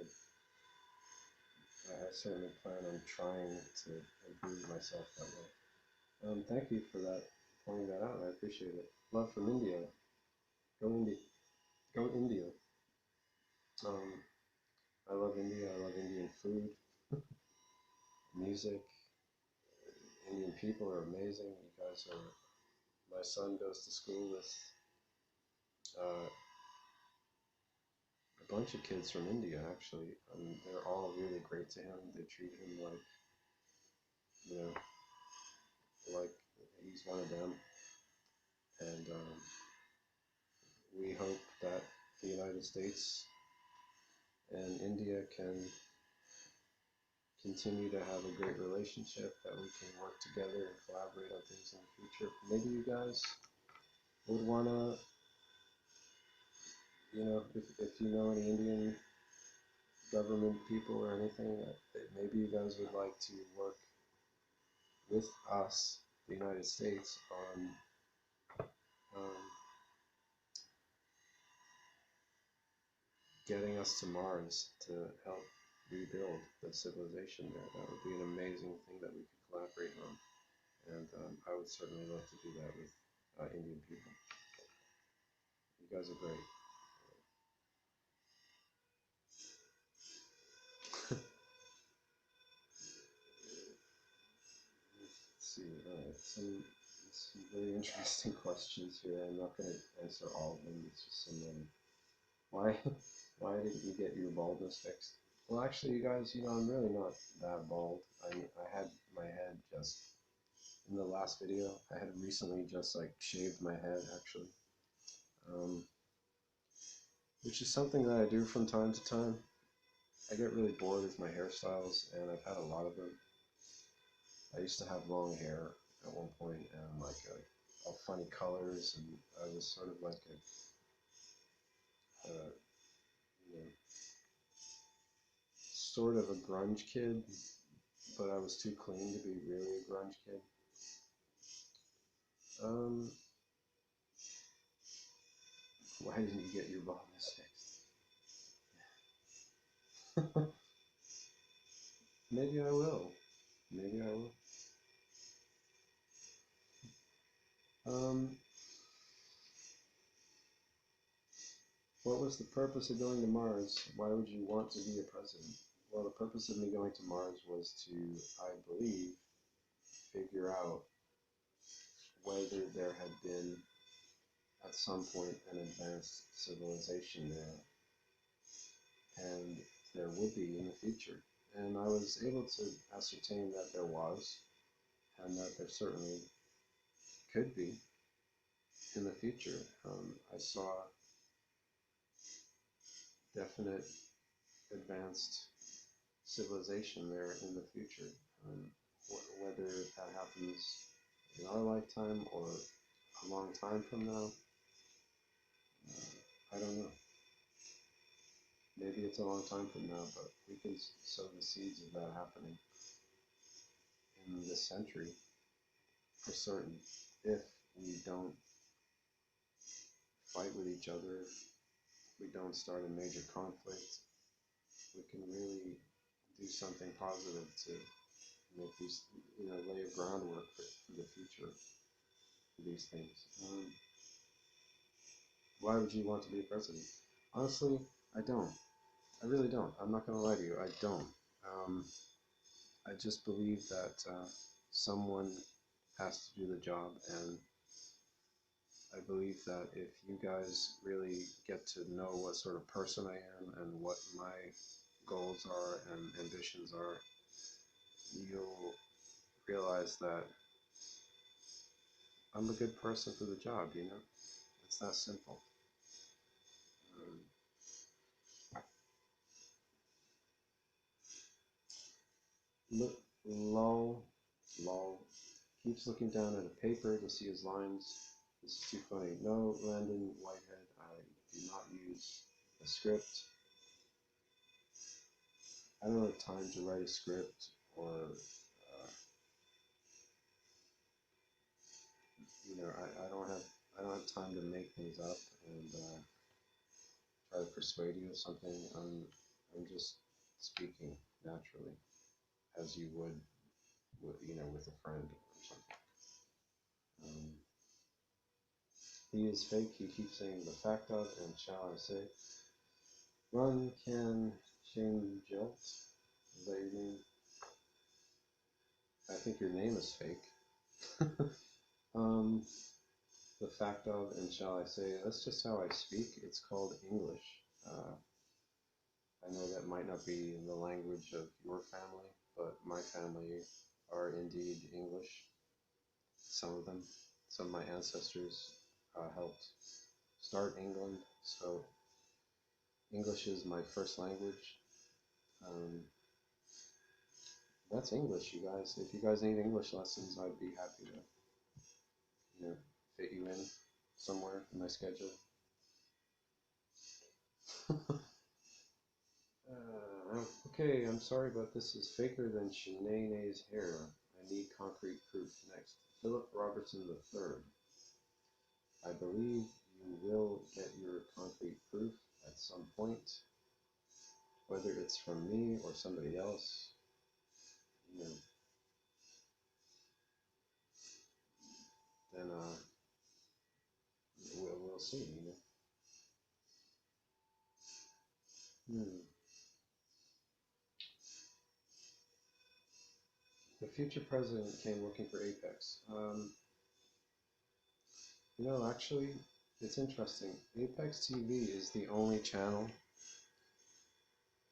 certainly plan on trying to improve myself that way. Thank you for that, pointing that out. I appreciate it. Love from India. Go India. Go India. Um, I love India. I love Indian food, music. Indian people are amazing. You guys are. My son goes to school with uh, a bunch of kids from India. Actually, they're all really great to him. They treat him you know, like he's one of them. And we hope that the United States and India can continue to have a great relationship, that we can work together and collaborate on things in the future. Maybe you guys would want to, if you know any Indian government people or anything, maybe you guys would like to work with us, the United States, on um, getting us to Mars to help rebuild the civilization there. That would be an amazing thing that we could collaborate on. And I would certainly love to do that with Indian people. You guys are great. Let's see. All right. Some very interesting questions here. I'm not going to answer all of them. It's just some. Why why didn't you get your baldness fixed? Well, actually, you guys, I'm really not that bald. I had my head just in the last video. I had recently just like shaved my head actually, um, which is something that I do from time to time. I get really bored with my hairstyles, and I've had a lot of them. I used to have long hair at one point, and like all funny colors, and I was sort of like a you know, sort of a grunge kid, but I was too clean to be really a grunge kid. Um, why didn't you get your baldness fixed? Maybe I will. Maybe I will. Um, what was the purpose of going to Mars? Why would you want to be a president? Well, the purpose of me going to Mars was to, I believe, figure out whether there had been, at some point, an advanced civilization there, and there would be in the future. And I was able to ascertain that there was, and that there certainly could be in the future. I saw definite advanced civilization there in the future. whether that happens in our lifetime or a long time from now, I don't know. Maybe it's a long time from now, but we can sow the seeds of that happening in this century for certain. If we don't fight with each other, we don't start a major conflict, we can really do something positive to make these, lay a groundwork for the future for these things. Why would you want to be a president? Honestly, I don't. I really don't. I'm not going to lie to you. I don't. I just believe that someone has to do the job, and I believe that if you guys really get to know what sort of person I am and what my goals are and ambitions are, you'll realize that I'm a good person for the job, It's that simple. Look, lol, keeps looking down at a paper to see his lines. This is too funny. No, Landon Whitehead, I do not use a script. I don't have time to write a script or, I don't have time to make things up and try to persuade you of something. I'm just speaking naturally, as you would, with a friend or something. He is fake. He keeps saying the fact of, and shall I say, run can shame jilt. Is that your name? I think your name is fake. The fact of, and shall I say, that's just how I speak. It's called English. I know that might not be in the language of your family, but my family are indeed English. Some of them. Some of my ancestors helped start England, so English is my first language. Um, that's English, you guys. If you guys need English lessons, I'd be happy to, fit you in somewhere in my schedule. Okay, I'm sorry, but this is faker than Shanae's hair. I need concrete proof. Next, Philip Robertson III. I believe you will get your concrete proof at some point, whether it's from me or somebody else. Then we'll see. Hmm. The future president came looking for Apex. Actually, it's interesting. Apex TV is the only channel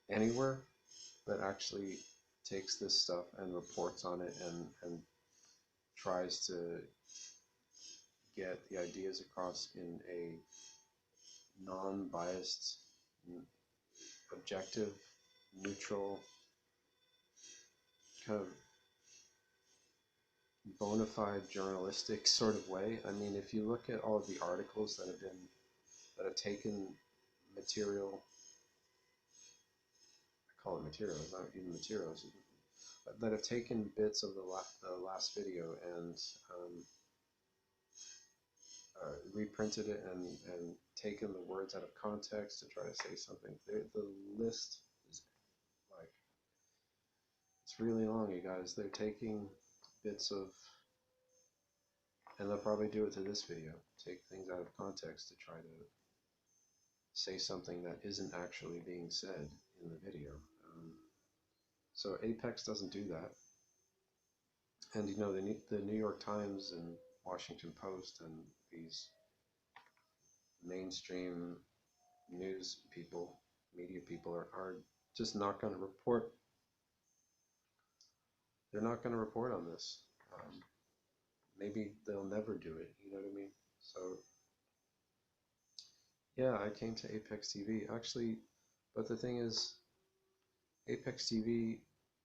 anywhere that actually takes this stuff and reports on it and tries to get the ideas across in a non-biased, objective, neutral, kind of bona fide journalistic sort of way. I mean, if you look at all of the articles that have taken material, I call it material, it's not even materials, that have taken bits of the last video and reprinted it and taken the words out of context to try to say something. The list is like, it's really long, you guys. They're taking bits of, and they'll probably do it to this video, take things out of context to try to say something that isn't actually being said in the video. So Apex doesn't do that. And the New York Times and Washington Post and these mainstream news people, media people are just not going to report. They're not going to report on this. Maybe they'll never do it. You know what I mean? So yeah, I came to Apex TV actually, but the thing is, Apex TV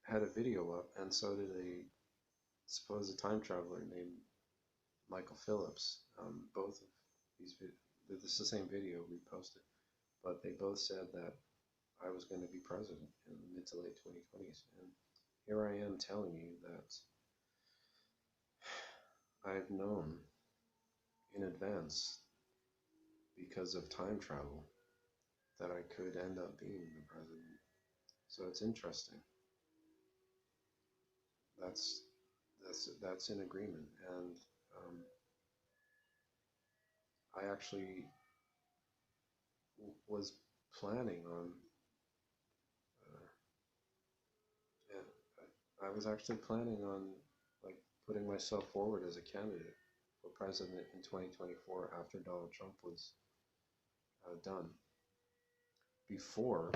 had a video up, and so did supposed time traveler named Michael Phillips. Both of these, this is the same video we posted, but they both said that I was going to be president in the mid to late 2020s. And here I am telling you that I've known in advance, because of time travel, that I could end up being the president. So it's interesting. That's that's in agreement, and I actually was planning on. I was actually planning on like putting myself forward as a candidate for president in 2024 after Donald Trump was done. Before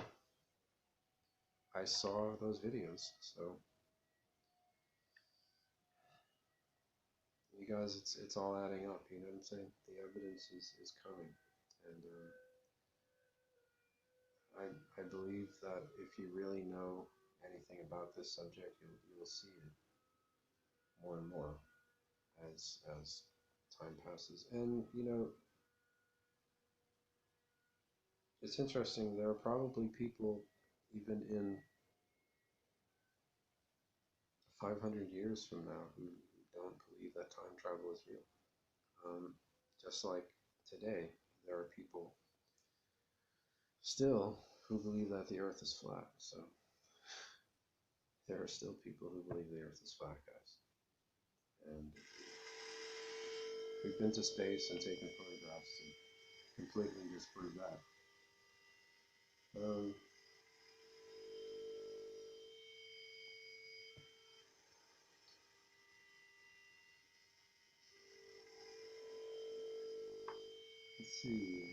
I saw those videos, so you guys, it's all adding up. You know what I'm saying? The evidence is coming, and I believe that if you really know anything about this subject, you'll see it more and more as time passes. And you know, it's interesting. There are probably people even in 500 years from now who don't believe that time travel is real. Just like today, there are people still who believe that the Earth is flat. So there are still people who believe the Earth is flat, guys. And we've been to space and taken photographs to completely disprove that. Let's see.